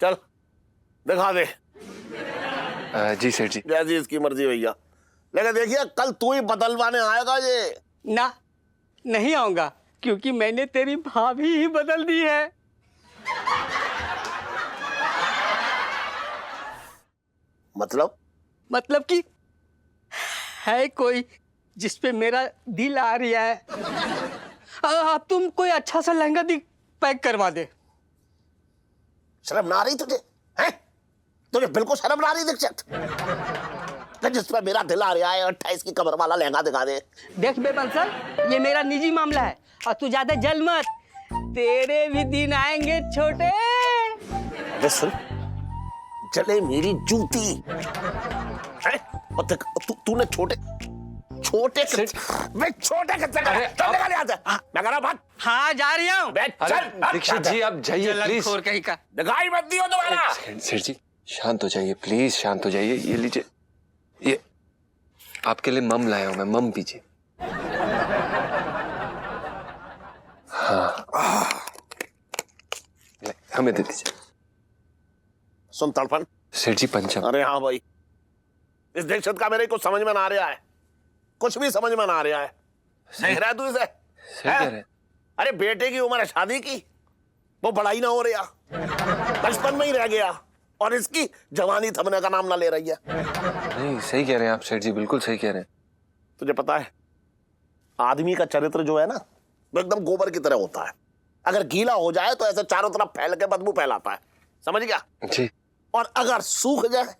चल दिखा दे। जी सेठ जी। जैसी इसकी मर्जी भैया, लेकिन देखिए कल तू ही बदलवाने आएगा ये। ना, नहीं आऊंगा, क्योंकि मैंने तेरी भाभी ही बदल दी है। मतलब कि है कोई जिसपे मेरा दिल आ रहा है। अब तुम कोई अच्छा सा लहंगा पैक करवा दे। शर्म ना आ रही तुझे? हैं? तुझे बिल्कुल शर्म ना आ रही दीक्षित? जिसपे मेरा दिल आ रहा है 28 की कमर वाला लहंगा दिखा दे। देख बेबंसर, ये मेरा निजी मामला है और तू ज्यादा जल मत, तेरे भी दिन आएंगे छोटे। अरे सुन, जले मेरी जूती है? और तूने छोटे छोटे हाँ जा रही हूँ। दीक्षित जी आप जाइए प्लीज। कहीं का दिखाई मत दियो दोबारा। सेठ जी शांत हो जाइए प्लीज, शांत हो जाइए। ये लीजिए, ये आपके लिए मम लाया हूं मैं, मम पीजिए। हाँ हमें दे दीजिए। सुन तड़पन। सेठ जी पंचम। अरे हाँ भाई, इस दीक्षित का मेरे को समझ में ना आ रहा है, कुछ भी समझ में ना आ रहा है। देख रहा है तू इसे? अरे बेटे की उम्र है शादी की, वो बड़ा ही ना हो रहा, बचपन में ही रह गया, और इसकी जवानी थमने का नाम ना ले रही है। नहीं सही कह रहे हैं आप सेठ जी, बिल्कुल सही कह रहे हैं। तुझे पता है आदमी का चरित्र जो है ना, वो एकदम गोबर की तरह होता है। अगर गीला हो जाए तो ऐसे चारों तरफ फैल के बदबू फैलाता है, समझ गया? जी। और अगर सूख जाए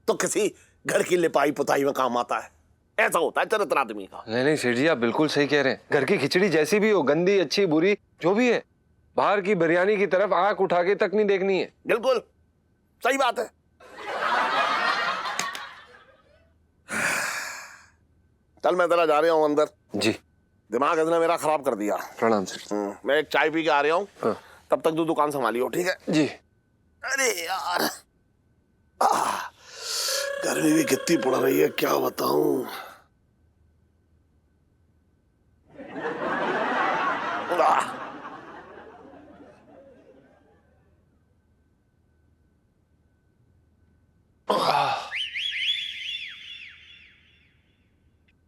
तो किसी घर की लिपाई पुताई में काम आता है। ऐसा होता है चरित्र आदमी का। नहीं सेठ जी आप बिल्कुल सही कह रहे हैं। घर की खिचड़ी जैसी भी हो, गंदी अच्छी बुरी जो भी है, बाहर की बिरयानी की तरफ आंख उठा के तक नहीं देखनी है। बिल्कुल सही बात है। चल मैं तेरा जा रहा हूँ अंदर। जी। दिमाग इसने मेरा खराब कर दिया। प्रणाम सर। मैं एक चाय पी के आ रहा हूँ। तब तक तू दुकान संभालियो, ठीक है? जी। अरे यार गर्मी भी कितनी पड़ रही है, क्या बताऊं।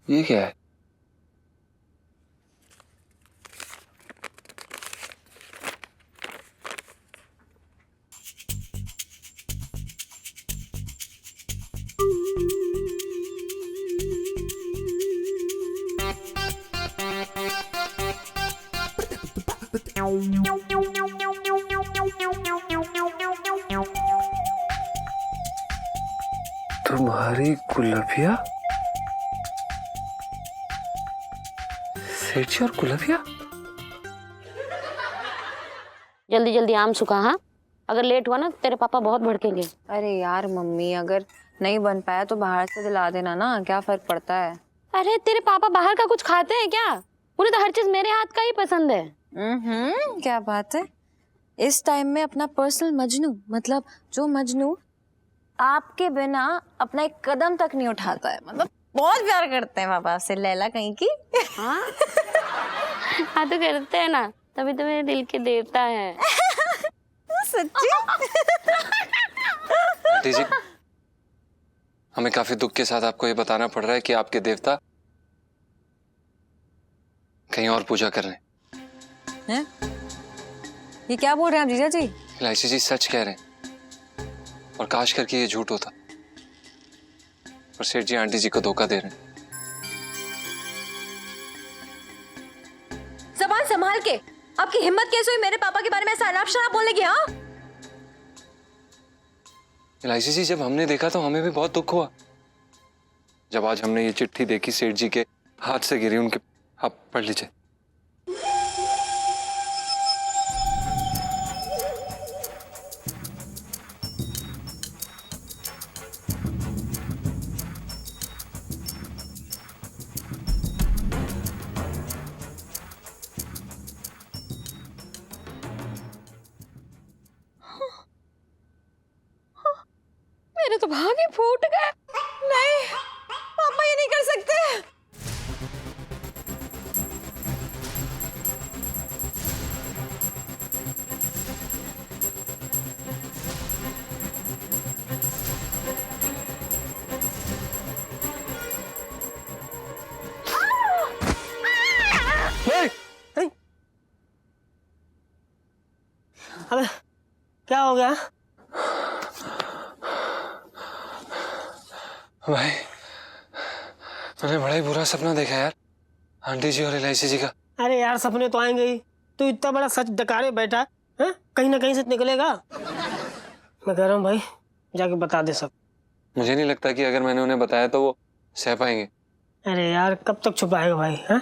ये क्या है? तुम्हारी गुलबिया? सेठ जी और गुलबिया? जल्दी जल्दी आम सुखा। हाँ अगर लेट हुआ ना तेरे पापा बहुत भड़केंगे। अरे यार मम्मी, अगर नहीं बन पाया तो बाहर से दिला देना ना, क्या फर्क पड़ता है। अरे तेरे पापा बाहर का कुछ खाते हैं क्या? उन्हें तो हर चीज मेरे हाथ का ही पसंद है। क्या बात है। इस टाइम में अपना पर्सनल मजनू, मतलब जो मजनू आपके बिना अपना एक कदम तक नहीं उठाता है, मतलब बहुत प्यार करते हैं पापा से। लैला कहीं की। हाँ हाँ तो करते हैं ना, तभी तो मेरे दिल के देवता है। सच्ची? आंटी जी हमें काफी दुख के साथ आपको ये बताना पड़ रहा है कि आपके देवता कहीं और पूजा कर रहे हैं। ये क्या बोल रहे हैं आप जीजा जी? इलायची जी सच कह रहे हैं, और काश करके ये झूठ होता, और सेठ जी आंटी जी को धोखा दे रहे हैं। ज़बान संभाल के। आपकी हिम्मत कैसे हुई मेरे पापा के बारे में ऐसा अनाप शनाप बोलने की? हाँ इलायची जी जब हमने देखा तो हमें भी बहुत दुख हुआ। जब आज हमने ये चिट्ठी देखी सेठ जी के हाथ से गिरी उनके, आप पढ़ लीजिए। मेरे तो भाग ही फूट गए। नहीं पापा ये नहीं कर सकते। अबे क्या हो गया? भाई मैंने बड़ा ही बुरा सपना देखा यार, आंटी जी और इलायची जी का। अरे यार सपने तो आएंगे ही, तू इतना बड़ा सच डकारे बैठा है, कहीं ना कहीं से निकलेगा। मैं कह रहा हूँ भाई जाके बता दे सब। मुझे नहीं लगता कि अगर मैंने उन्हें बताया तो वो सह पाएंगे। अरे यार कब तक छुपाएगा भाई, हैं?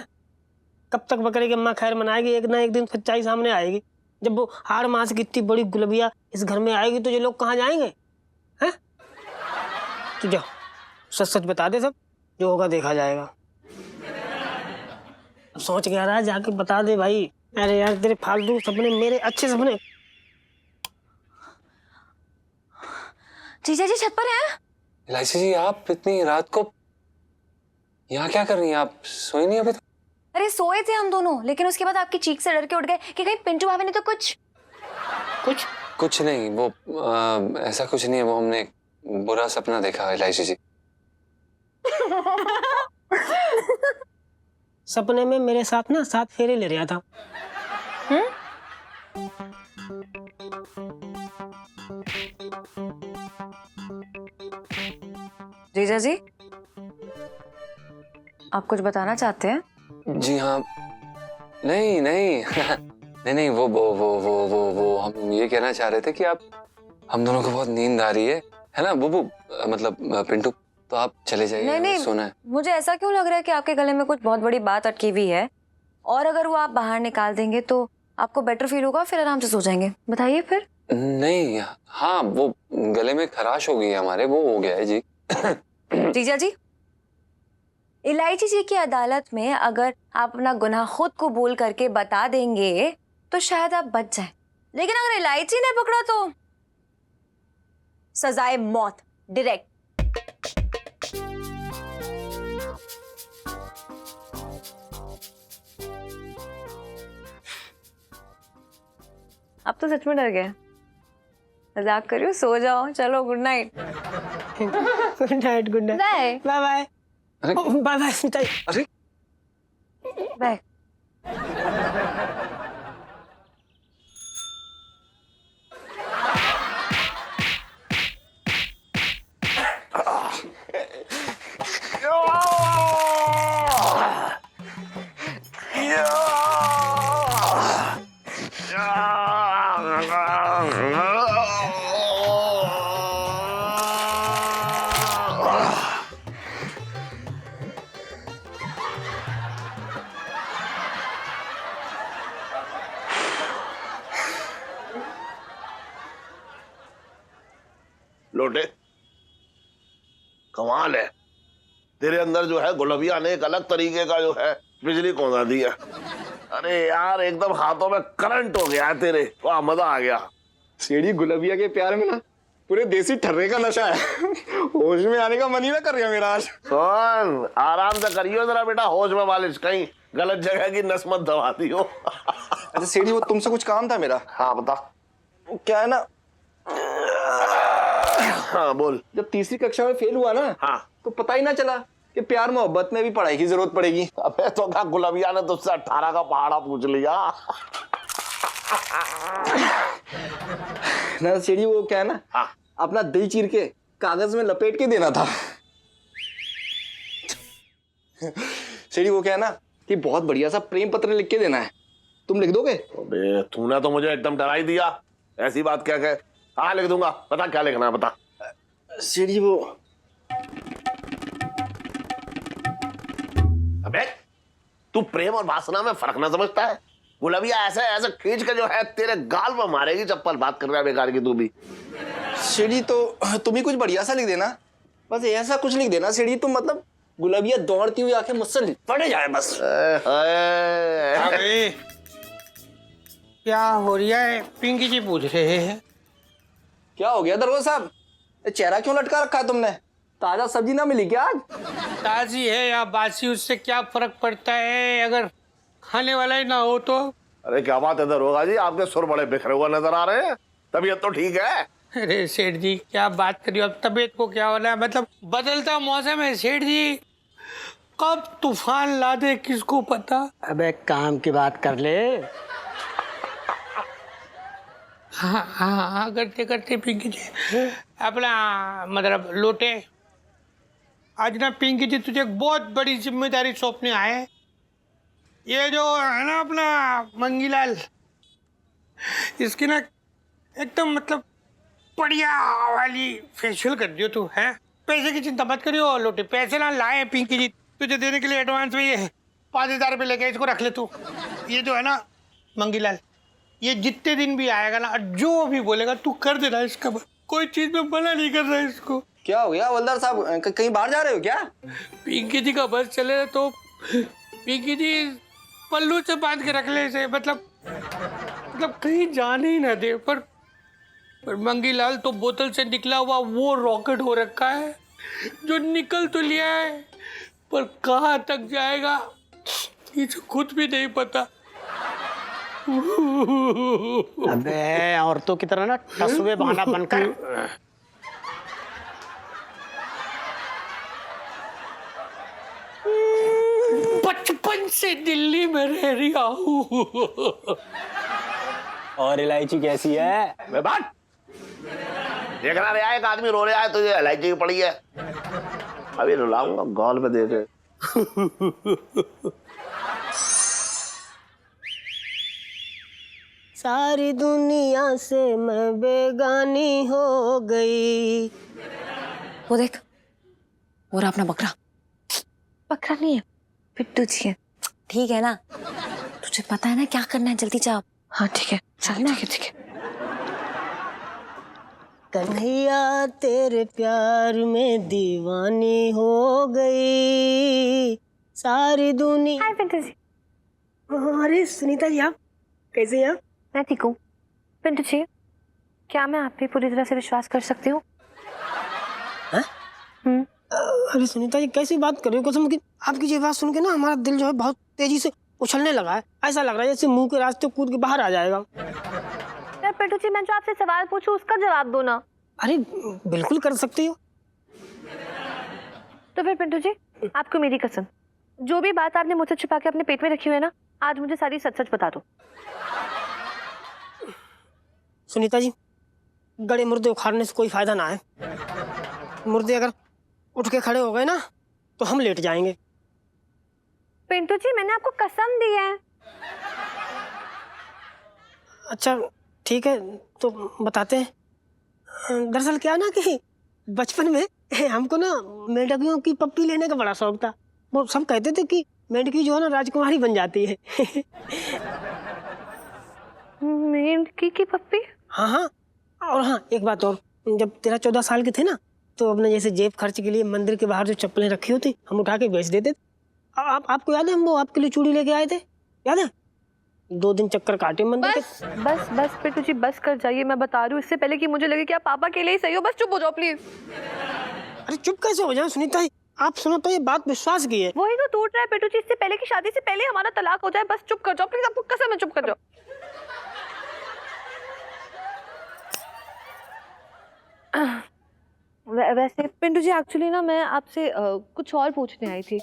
कब तक बकरे की अम्मा खैर मनाएगी? एक ना एक दिन सच्चाई सामने आएगी। जब वो हाड़ मास की इतनी बड़ी गुलबिया इस घर में आएगी तो ये लोग कहाँ जाएंगे? हैं? तू जा सच सच बता दे सब, जो होगा देखा जाएगा। अब सोच क्या रहा है, जाके बता दे भाई। अरे यार तेरे फालतू सपने मेरे अच्छे सपने। जीजा जी छत पर हैं? इलायची जी आप इतनी रात को यहाँ क्या कर रही हैं? आप सोई नहीं अभी तक? अरे सोए थे हम दोनों, लेकिन उसके बाद आपकी चीख से डर के उठ गए कि कहीं पिंटू भाभी ने तो कुछ नहीं, वो ऐसा कुछ नहीं है, वो हमने एक बुरा सपना देखा इलायची जी। सपने में मेरे साथ ना 7 फेरे ले रहा था। जीजा जी आप कुछ बताना चाहते हैं? जी हाँ। नहीं नहीं नहीं नहीं, वो हम ये कहना चाह रहे थे कि आप, हम दोनों को बहुत नींद आ रही है ना बुबू, मतलब पिंटू, तो आप चले जाइए। नहीं सोना है। मुझे ऐसा क्यों लग रहा है कि आपके गले में कुछ बहुत बड़ी बात अटकी हुई है, और अगर वो आप बाहर निकाल देंगे तो आपको बेटर फील होगा, फिर आराम से सो जाएंगे। बताइए फिर। नहीं, हाँ वो गले में खराश हो गई है हमारे, वो हो गया है जी। जीजा जी इलायची जी की अदालत में अगर आप अपना गुनाह खुद को बोल करके बता देंगे तो शायद आप बच जाएं, लेकिन अगर इलायची ने पकड़ा तो सजाए मौत डायरेक्ट। अब तो सच में डर गए। मजाक करियो, सो जाओ, चलो good night. Good night, good night, bye bye bye bye bye. अरे बाय। लोटे कमाल है, तेरे अंदर जो है गुलबिया ने एक अलग तरीके का जो है बिजली कौंधा दी है। अरे यार एकदम हाथों में करंट हो गया है तेरे, वाह मजा आ गया। सीढ़ी गुलबिया के प्यार में ना पूरे देसी ठर्रे का नशा है। होश में आने का मन ही ना कर रहा मेरा आज। सुन आराम से करियो जरा बेटा, होश में मालिश, कहीं गलत जगह की नस मत दबा दियो। अच्छा सीढ़ी, वो तुमसे कुछ काम था मेरा। हाँ बता। क्या है ना, हाँ बोल। जब तीसरी कक्षा में फेल हुआ ना, हाँ तो पता ही ना चला कि प्यार मोहब्बत में भी पढ़ाई की जरूरत पड़ेगी। अबे तो क्या गुलबिया ने तुझसे 18 का पहाड़ा पूछ लिया? ना सीढ़ी, वो क्या है ना, हाँ अपना दिल चीर के कागज में लपेट के देना था। सीढ़ी, वो क्या है ना कि बहुत बढ़िया सा प्रेम पत्र लिख के देना है, तुम लिख दोगे? अबे तूने तो मुझे एकदम डरा ही दिया, ऐसी बात क्या कहे। हाँ लिख दूंगा, बता क्या लिखना है बता। सीढ़ी, वो अबे तू प्रेम और वासना में फर्क ना समझता है? गुलबिया ऐसे ऐसे खींच के जो है तेरे गाल में मारेगी चप्पल। बात कर रहा है बेकार की तू भी। सीढ़ी, तो तुम ही कुछ बढ़िया सा लिख देना, बस ऐसा कुछ लिख देना सीढ़ी, तुम मतलब गुलबिया दौड़ती हुई आके मुझसे पड़े जाए बस। अरे क्या हो रहा है? पिंकी जी पूछ रहे हैं। क्या हो गया दरोगा साहब, चेहरा क्यों लटका रखा है तुमने? ताजा सब्जी ना मिली क्या आज? ताजी है या बासी, उससे क्या फर्क पड़ता है अगर खाने वाला ही ना हो तो? अरे क्या बात है दरोगा जी, आपके सुर बड़े बिखरे हुए नजर आ रहे हैं। तबीयत तो ठीक है? अरे सेठ जी क्या बात करिए, अब तबीयत को क्या होना है, मतलब बदलता मौसम है सेठ जी, कब तूफान ला दे किसको पता। अबे काम की बात कर ले। हाँ हाँ हाँ करते करते पिंकी जी अपना मतलब लोटे। आज ना पिंकी जी तुझे एक बहुत बड़ी जिम्मेदारी सौंपने आए। ये जो है ना अपना मंगीलाल, इसकी ना एकदम मतलब बढ़िया वाली फेशियल कर दियो तू है। पैसे की चिंता मत करियो लोटे, पैसे ना लाए पिंकी जी तुझे देने के लिए एडवांस में। ये 5,000 रुपये लेके इसको रख ले तू। ये जो है ना मंगीलाल, ये जितने दिन भी आएगा ना जो भी बोलेगा तू कर देना इसका, कोई चीज में मना नहीं कर रहा इसको। क्या हो गया हवलदार साहब, कहीं बाहर जा रहे हो क्या? पिंकी जी का बस चले तो पिंकी जी पल्लू से बांध के रख ले इसे, मतलब कहीं जाने ही ना दे। पर मंगीलाल तो बोतल से निकला हुआ वो रॉकेट हो रखा है जो निकल तो लिया है, पर कहाँ तक जाएगा इसे खुद भी नहीं पता। अबे औरतों की तरह ना टसुए बहाना बनकर। बचपन से दिल्ली में रह रहा हूँ। और इलायची कैसी है? मैं बात देखना रहा है, एक आदमी रो रहा है तुझे इलायची की पड़ी है। अभी रुलाऊंगा गॉल पे देखे। सारी दुनिया से मैं बेगानी हो गई। वो देख, वो रहा अपना बकरा। बकरा नहीं है, पिट्टू जी है। ठीक है ना, तुझे पता है ना क्या करना है, जल्दी जाओ। हाँ ठीक है, चल ना। ठीक है। कन्हैया तेरे प्यार में दीवानी हो गई सारी दुनिया। हाय पिंटू जी। अरे सुनीता जी, आप कैसे हैं? मैं ठीक हूँ। पिंटू जी, क्या मैं आप पे पूरी तरह से विश्वास कर सकती हूँ? अरे सुनीता जी कैसी बात कर रही हो? कसम की आपकी ये बात सुन के ना हमारा दिल जो है बहुत तेजी से उछलने लगा है। ऐसा लग रहा है जैसे मुंह के रास्ते कूद के बाहर आ जाएगा। यार पिंटू जी, मैं जो आपसे सवाल पूछूं उसका जवाब दो ना। अरे बिल्कुल कर सकती हो। तो फिर पिंटू जी, आपको मेरी कसम, जो भी बात आपने मुझसे छुपा के अपने पेट में रखी हुई है ना, आज मुझे सारी सच सच बता दो। सुनीता जी, गड़े मुर्दे उखाड़ने से कोई फायदा ना है। मुर्दे अगर उठ के खड़े हो गए ना तो हम लेट जाएंगे। पिंटू जी, मैंने आपको कसम दी है। अच्छा ठीक है, तो बताते हैं। दरअसल क्या ना कि बचपन में हमको ना मेंढकियों की पप्पी लेने का बड़ा शौक था। वो सब कहते थे कि मेंढकी जो है ना राजकुमारी बन जाती है। मेंढकी की पप्पी? हाँ हाँ, और हाँ एक बात और, जब 13-14 साल के थे ना तो अपने जैसे जेब खर्च के लिए मंदिर के बाहर जो चप्पलें रखी होती हम उठा के बेच देते। आपको याद है हम वो आपके लिए चूड़ी लेके आए थे, याद है? 2 दिन चक्कर काटे मंदिर के। बस बस पिंटू जी, बस कर जाइए। मैं बता रही हूँ, इससे पहले कि मुझे लगे कि आप पापा के लिए ही सही हो, बस चुप हो जाओ प्लीज। अरे चुप कैसे हो जाए सुनीता जी? आप सुनो तो ये बात विश्वास की है। वही तो टूट रहा है पिंटू जी, इससे पहले की शादी से पहले हमारा तलाक हो जाए। बस चुप कर जाओ प्लीज, आपको कसम है, चुप कर जाओ। वैसे पिंटू जी, एक्चुअली ना मैं आपसे कुछ और पूछने आई थी।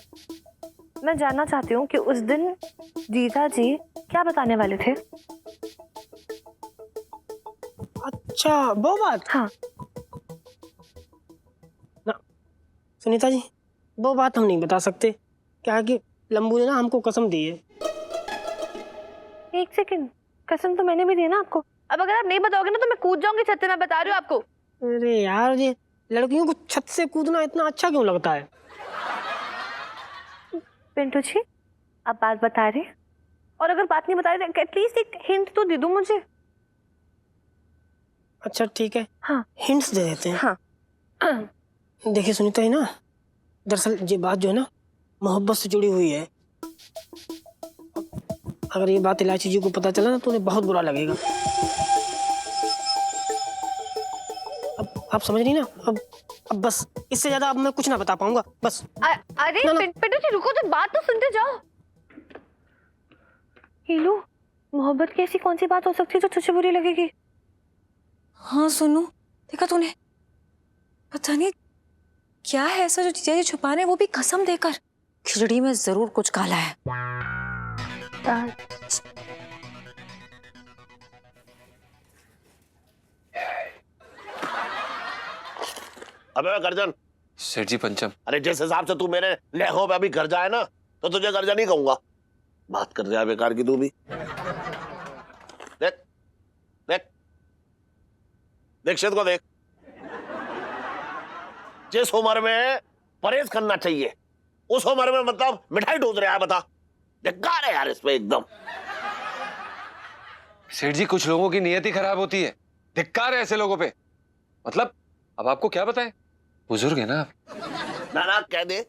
मैं जानना चाहती हूँ कि उस दिन जीजा जी क्या बताने वाले थे? अच्छा वो बात? हाँ। ना सुनीता जी, वो बात हम नहीं बता सकते। क्या है कि लंबू ने ना हमको कसम दी है। एक सेकंड, कसम तो मैंने भी दी ना आपको। अब अगर आप नहीं बताओगे ना तो मैं कूद जाऊंगी छत से, मैं बता रही हूँ आपको। अरे यार, ये लड़कियों को छत से कूदना इतना अच्छा क्यों लगता है? पिंटू जी, आप बात बता रहे, और अगर बात नहीं बता रहे तो एटलीस्ट एक हिंट तो दे दो मुझे। अच्छा ठीक है, हाँ हिंट्स दे देते हैं। हाँ। देखिए सुनीता है ना, दरअसल ये बात जो है ना मोहब्बत से जुड़ी हुई है। अगर ये बात इलायची जी को पता चला ना तो उन्हें बहुत बुरा लगेगा। अब आप समझ रही ना? अब बस इससे ज्यादा अब मैं कुछ ना बता पाऊंगा, बस। अरे पिंटू जी रुको, तो बात तो सुनते जाओ। हीलू, मोहब्बत की ऐसी कौन सी बात हो सकती है जो तुझे बुरी लगेगी? हाँ सोनू, देखा तूने? पता नहीं क्या है ऐसा जो जीजा जी छुपा रहे हैं, वो भी कसम देकर। खिचड़ी में जरूर कुछ काला है। अबे गर्जन। सेठ जी पंचम। अरे जिस हिसाब से तू मेरे लेखों पे अभी घर जाए ना, तो तुझे गर्जन ही कहूंगा। बात कर रहा है बेकार की तू भी। देख देख देख शेद को देख, जिस उम्र में परहेज करना चाहिए उस उम्र में मतलब मिठाई ढूंढ रहा है। बता, धिक्कार है यार इस पे एकदम। सेठ जी कुछ लोगों की नियत ही खराब होती है, धिक्कार है ऐसे लोगों पे। मतलब अब आपको क्या बताएं, बुजुर्ग है ना आप। ना कह दे,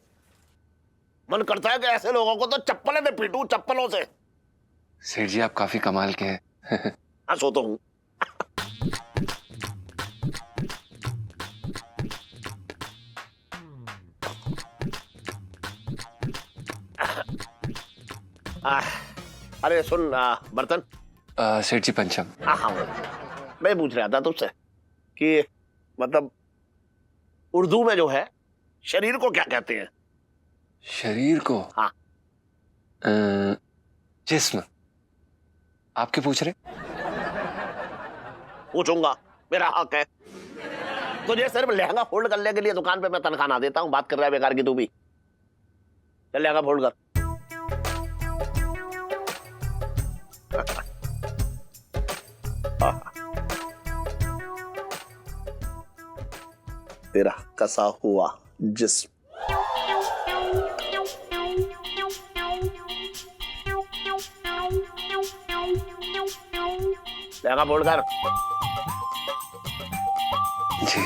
मन करता है कि ऐसे लोगों को तो चप्पलें में पीटूं, चप्पलों से। सेठ जी आप काफी कमाल के हैं। हाँ सो तो हूं। अरे सुन बर्तन। सेठ जी पंचम। हाँ मैं पूछ रहा था तुझसे कि मतलब उर्दू में जो है शरीर को क्या कहते हैं? शरीर को? हाँ। जिस्म। आपके पूछ रहे? पूछूंगा, मेरा हक है। तुझे सिर्फ लहंगा फोल्ड करने के लिए दुकान पे मैं तनख्वाह ना देता हूँ। बात कर रहा है बेकार की तू भी। चल लहंगा फोल्ड कर। तेरा कसा हुआ जिस्म। लहंगा फोल्ड कर। जी।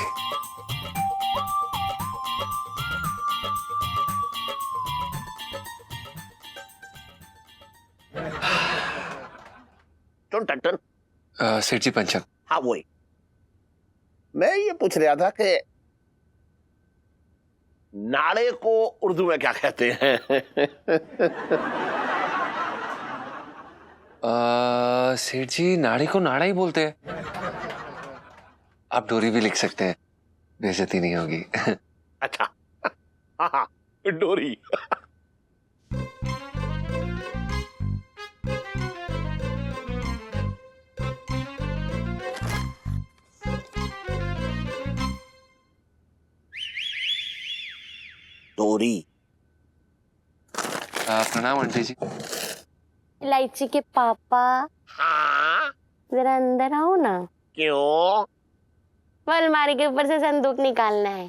टन टन। सेठ जी पंचम। हाँ वही मैं ये पूछ रहा था कि नाड़े को उर्दू में क्या कहते हैं? सेठ जी नाड़े को नाड़ा ही बोलते हैं। आप डोरी भी लिख सकते हैं, बेइज्जती नहीं होगी। अच्छा हाँ डोरी। डोरी। प्रणाम आंटी जी। इलायची के पापा हाँ जरा अंदर आओ ना। क्यों? वो अलमारी के ऊपर से संदूक निकालना है।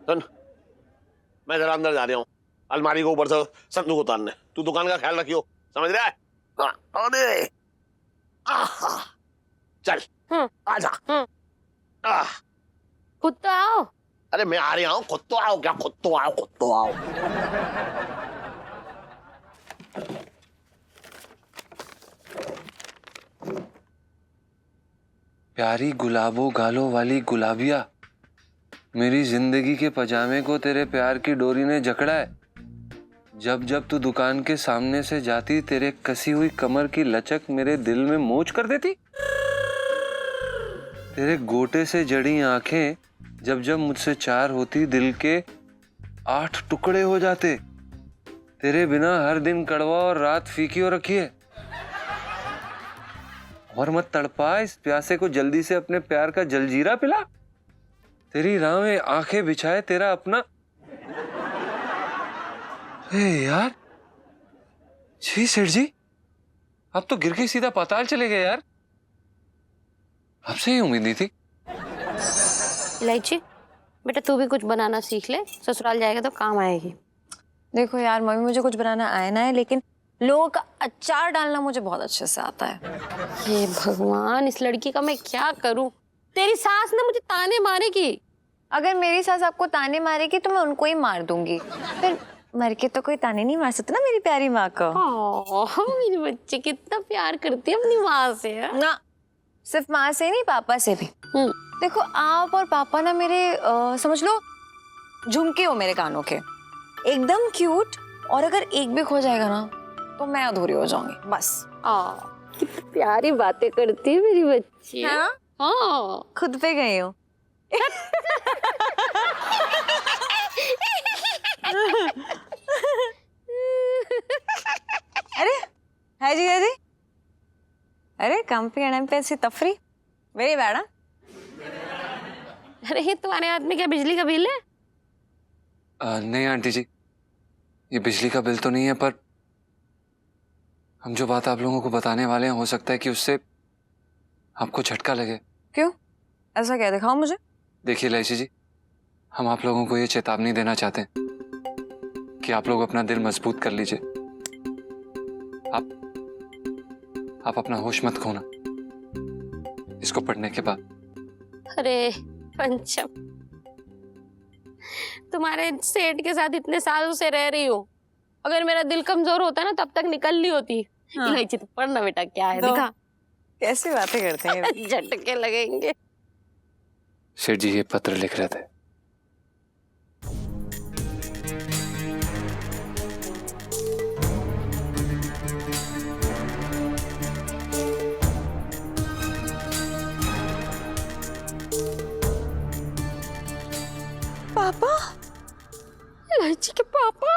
सुन, मैं जरा अंदर जा रहा हूँ अलमारी के ऊपर से संदूक उतारने। तू दुकान का ख्याल रखियो, समझ रहा है? अरे चल आजा। खुद तो आओ। अरे मैं आ रहा हूँ, खुद तो आओ। क्या खुद तो आओ? खुद तो आओ। प्यारी गुलाबो गालों वाली गुलाबिया, मेरी जिंदगी के पजामे को तेरे प्यार की डोरी ने जकड़ा है। जब जब तू दुकान के सामने से जाती, तेरे कसी हुई कमर की लचक मेरे दिल में मोच कर देती। तेरे गोटे से जड़ी आंखें जब जब मुझसे चार होती, दिल के 8 टुकड़े हो जाते। तेरे बिना हर दिन कड़वा और रात फीकी हो रखी है। और मत तड़पा इस प्यासे को, जल्दी से अपने प्यार का जलजीरा पिला। तेरी राह में आंखें बिछाए तेरा अपना। यार जी सेठ जी, आप तो गिर के सीधा पाताल चले गए यार। आपसे ही उम्मीद नहीं थी। इलायची बेटा तू भी कुछ बनाना सीख ले, ससुराल जाएगा तो काम आएगी। देखो यार मम्मी, मुझे कुछ बनाना आया ना है, लेकिन लोगों का अचार डालना मुझे बहुत अच्छे से आता है। हे भगवान, इस लड़की का मैं क्या करूं? तेरी सास ना मुझे ताने मारेगी। अगर मेरी सास आपको ताने मारेगी तो मैं उनको ही मार दूंगी। फिर मर के तो कोई ताने नहीं मार सकता ना मेरी प्यारी माँ को। मेरी बच्ची कितना प्यार करती है अपनी माँ से। ना सिर्फ माँ से नहीं, पापा से भी। देखो आप और पापा ना मेरे समझ लो झुमके हो मेरे कानों के, एकदम क्यूट। और अगर एक भी खो जाएगा ना तो मैं अधूरी हो जाऊंगी बस। कितनी प्यारी बातें करती है मेरी बच्ची। हाँ खुद पे गई हो। अरे है जी, अरे काम पे आने पे ऐसी तफरी वेरी बैड। अरे ये तुम्हारे हाथ में क्या बिजली का बिल है? नहीं आंटी जी, ये बिजली का बिल तो नहीं है, पर हम जो बात आप लोगों को बताने वाले हैं हो सकता है कि उससे आपको झटका लगे। क्यों? ऐसा क्या? दिखाओ मुझे। देखिए इलायची जी, हम आप लोगों को ये चेतावनी देना चाहते हैं कि आप लोग अपना दिल मजबूत कर लीजिए। आप अपना होश मत खोना इसको पढ़ने के बाद। अरे पंचम, तुम्हारे सेठ के साथ इतने सालों से रह रही हूँ, अगर मेरा दिल कमजोर होता ना तब तक निकल ली होती। हाँ। इलायची तो पढ़ना बेटा, क्या है दिखा। कैसी बातें करते हैं? झटके लगेंगे। सेठ जी ये पत्र लिख रहे थे। पापा? इलायची के पापा?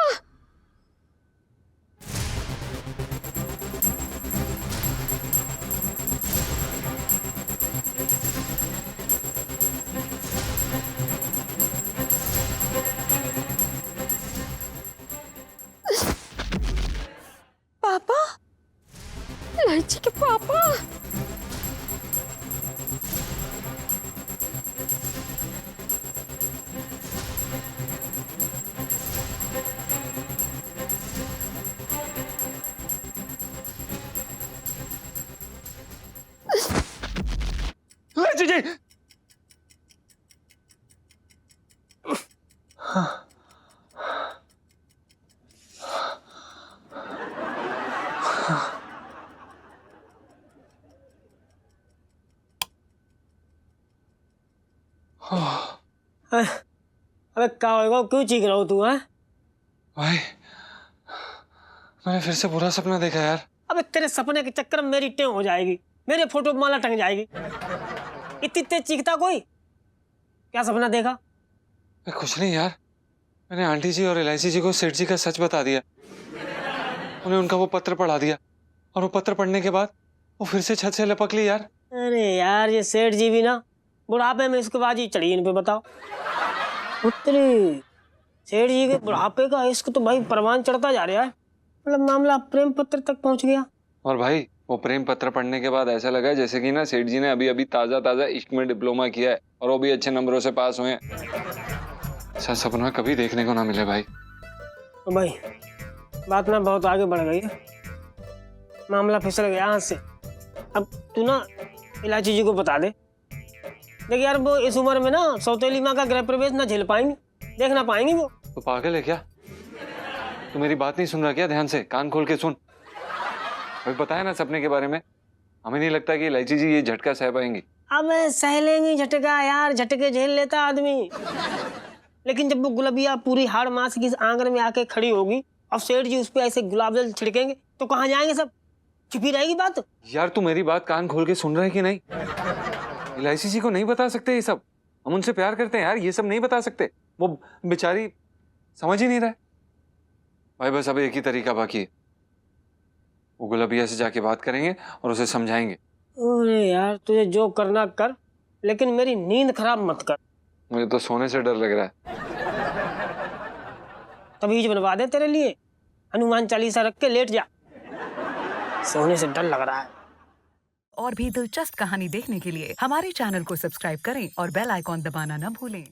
पापा? इलायची के पापा? इलायची जी, अबे क्या होगा? क्यों चीख रहा हो तू? है भाई मैंने फिर से बुरा सपना देखा यार। अबे तेरे सपने के चक्कर में मेरी टें हो जाएगी, मेरे फोटो पे माला टंग जाएगी। इतनी तेज चीखता कोई? क्या सपना देखा? कुछ नहीं यार, मैंने आंटी जी और इलायची जी को सेठ जी का सच बता दिया। उन्हें उनका वो पत्र पढ़ा दिया और वो पत्र पढ़ने के बाद वो फिर से छत से लपक ली यार। अरे यार ये सेठ जी भी ना बुढ़ापे में इसके बाजी चढ़ी इन पे। बताओ पुत्री, सेठ जी के बुढ़ापे का इश्क तो भाई परवान चढ़ता जा रहा है। मतलब मामला प्रेम पत्र तक पहुंच गया। और भाई वो प्रेम पत्र पढ़ने के बाद ऐसा लगा जैसे कि ना सेठ जी ने अभी अभी ताजा इश्क में डिप्लोमा किया है और वो भी अच्छे नंबरों से पास हुए हैं। ऐसा सपना कभी देखने को ना मिले भाई। तो भाई बात ना बहुत आगे बढ़ गई है, मामला फिसल गया हाथ से। अब तू ना इलायची जी को बता दे। देख यार वो इस उम्र में ना सौतेली माँ का गृह प्रवेश ना झेल पाएंगे, देख ना पाएंगे वो। तो पागल है क्या? तू मेरी बात नहीं सुन रहा क्या? ध्यान से कान खोल के सुन। अभी बताया ना सपने के बारे में, हमें नहीं लगता कि इलायची जी ये झटका सह पाएंगी। अब सह लेंगी झटका यार, झटके झेल लेता आदमी। लेकिन जब वो गुलाबिया पूरी हाड़ मास की आंगन में आके खड़ी होगी और सेठ जी उस पर ऐसे गुलाब जल छिड़केंगे तो कहाँ जाएंगे सब? छुपी रहेगी बात। यार तू मेरी बात कान खोल के सुन रहा है कि नहीं? इलायची जी को नहीं बता सकते ये सब, हम उनसे प्यार करते हैं यार, ये सब नहीं बता सकते। वो बेचारी समझ ही नहीं रहा है भाई। बस अब एक ही तरीका बाकी है, वो गुलाबिया से जाके बात करेंगे और उसे समझाएंगे। अरे यार तुझे जो करना कर, लेकिन मेरी नींद खराब मत कर। मुझे तो सोने से डर लग रहा है। तबीज बनवा दे तेरे लिए, हनुमान चालीसा रख के लेट जा, सोने से डर लग रहा है। और भी दिलचस्प कहानी देखने के लिए हमारे चैनल को सब्सक्राइब करें और बेल आइकॉन दबाना न भूलें।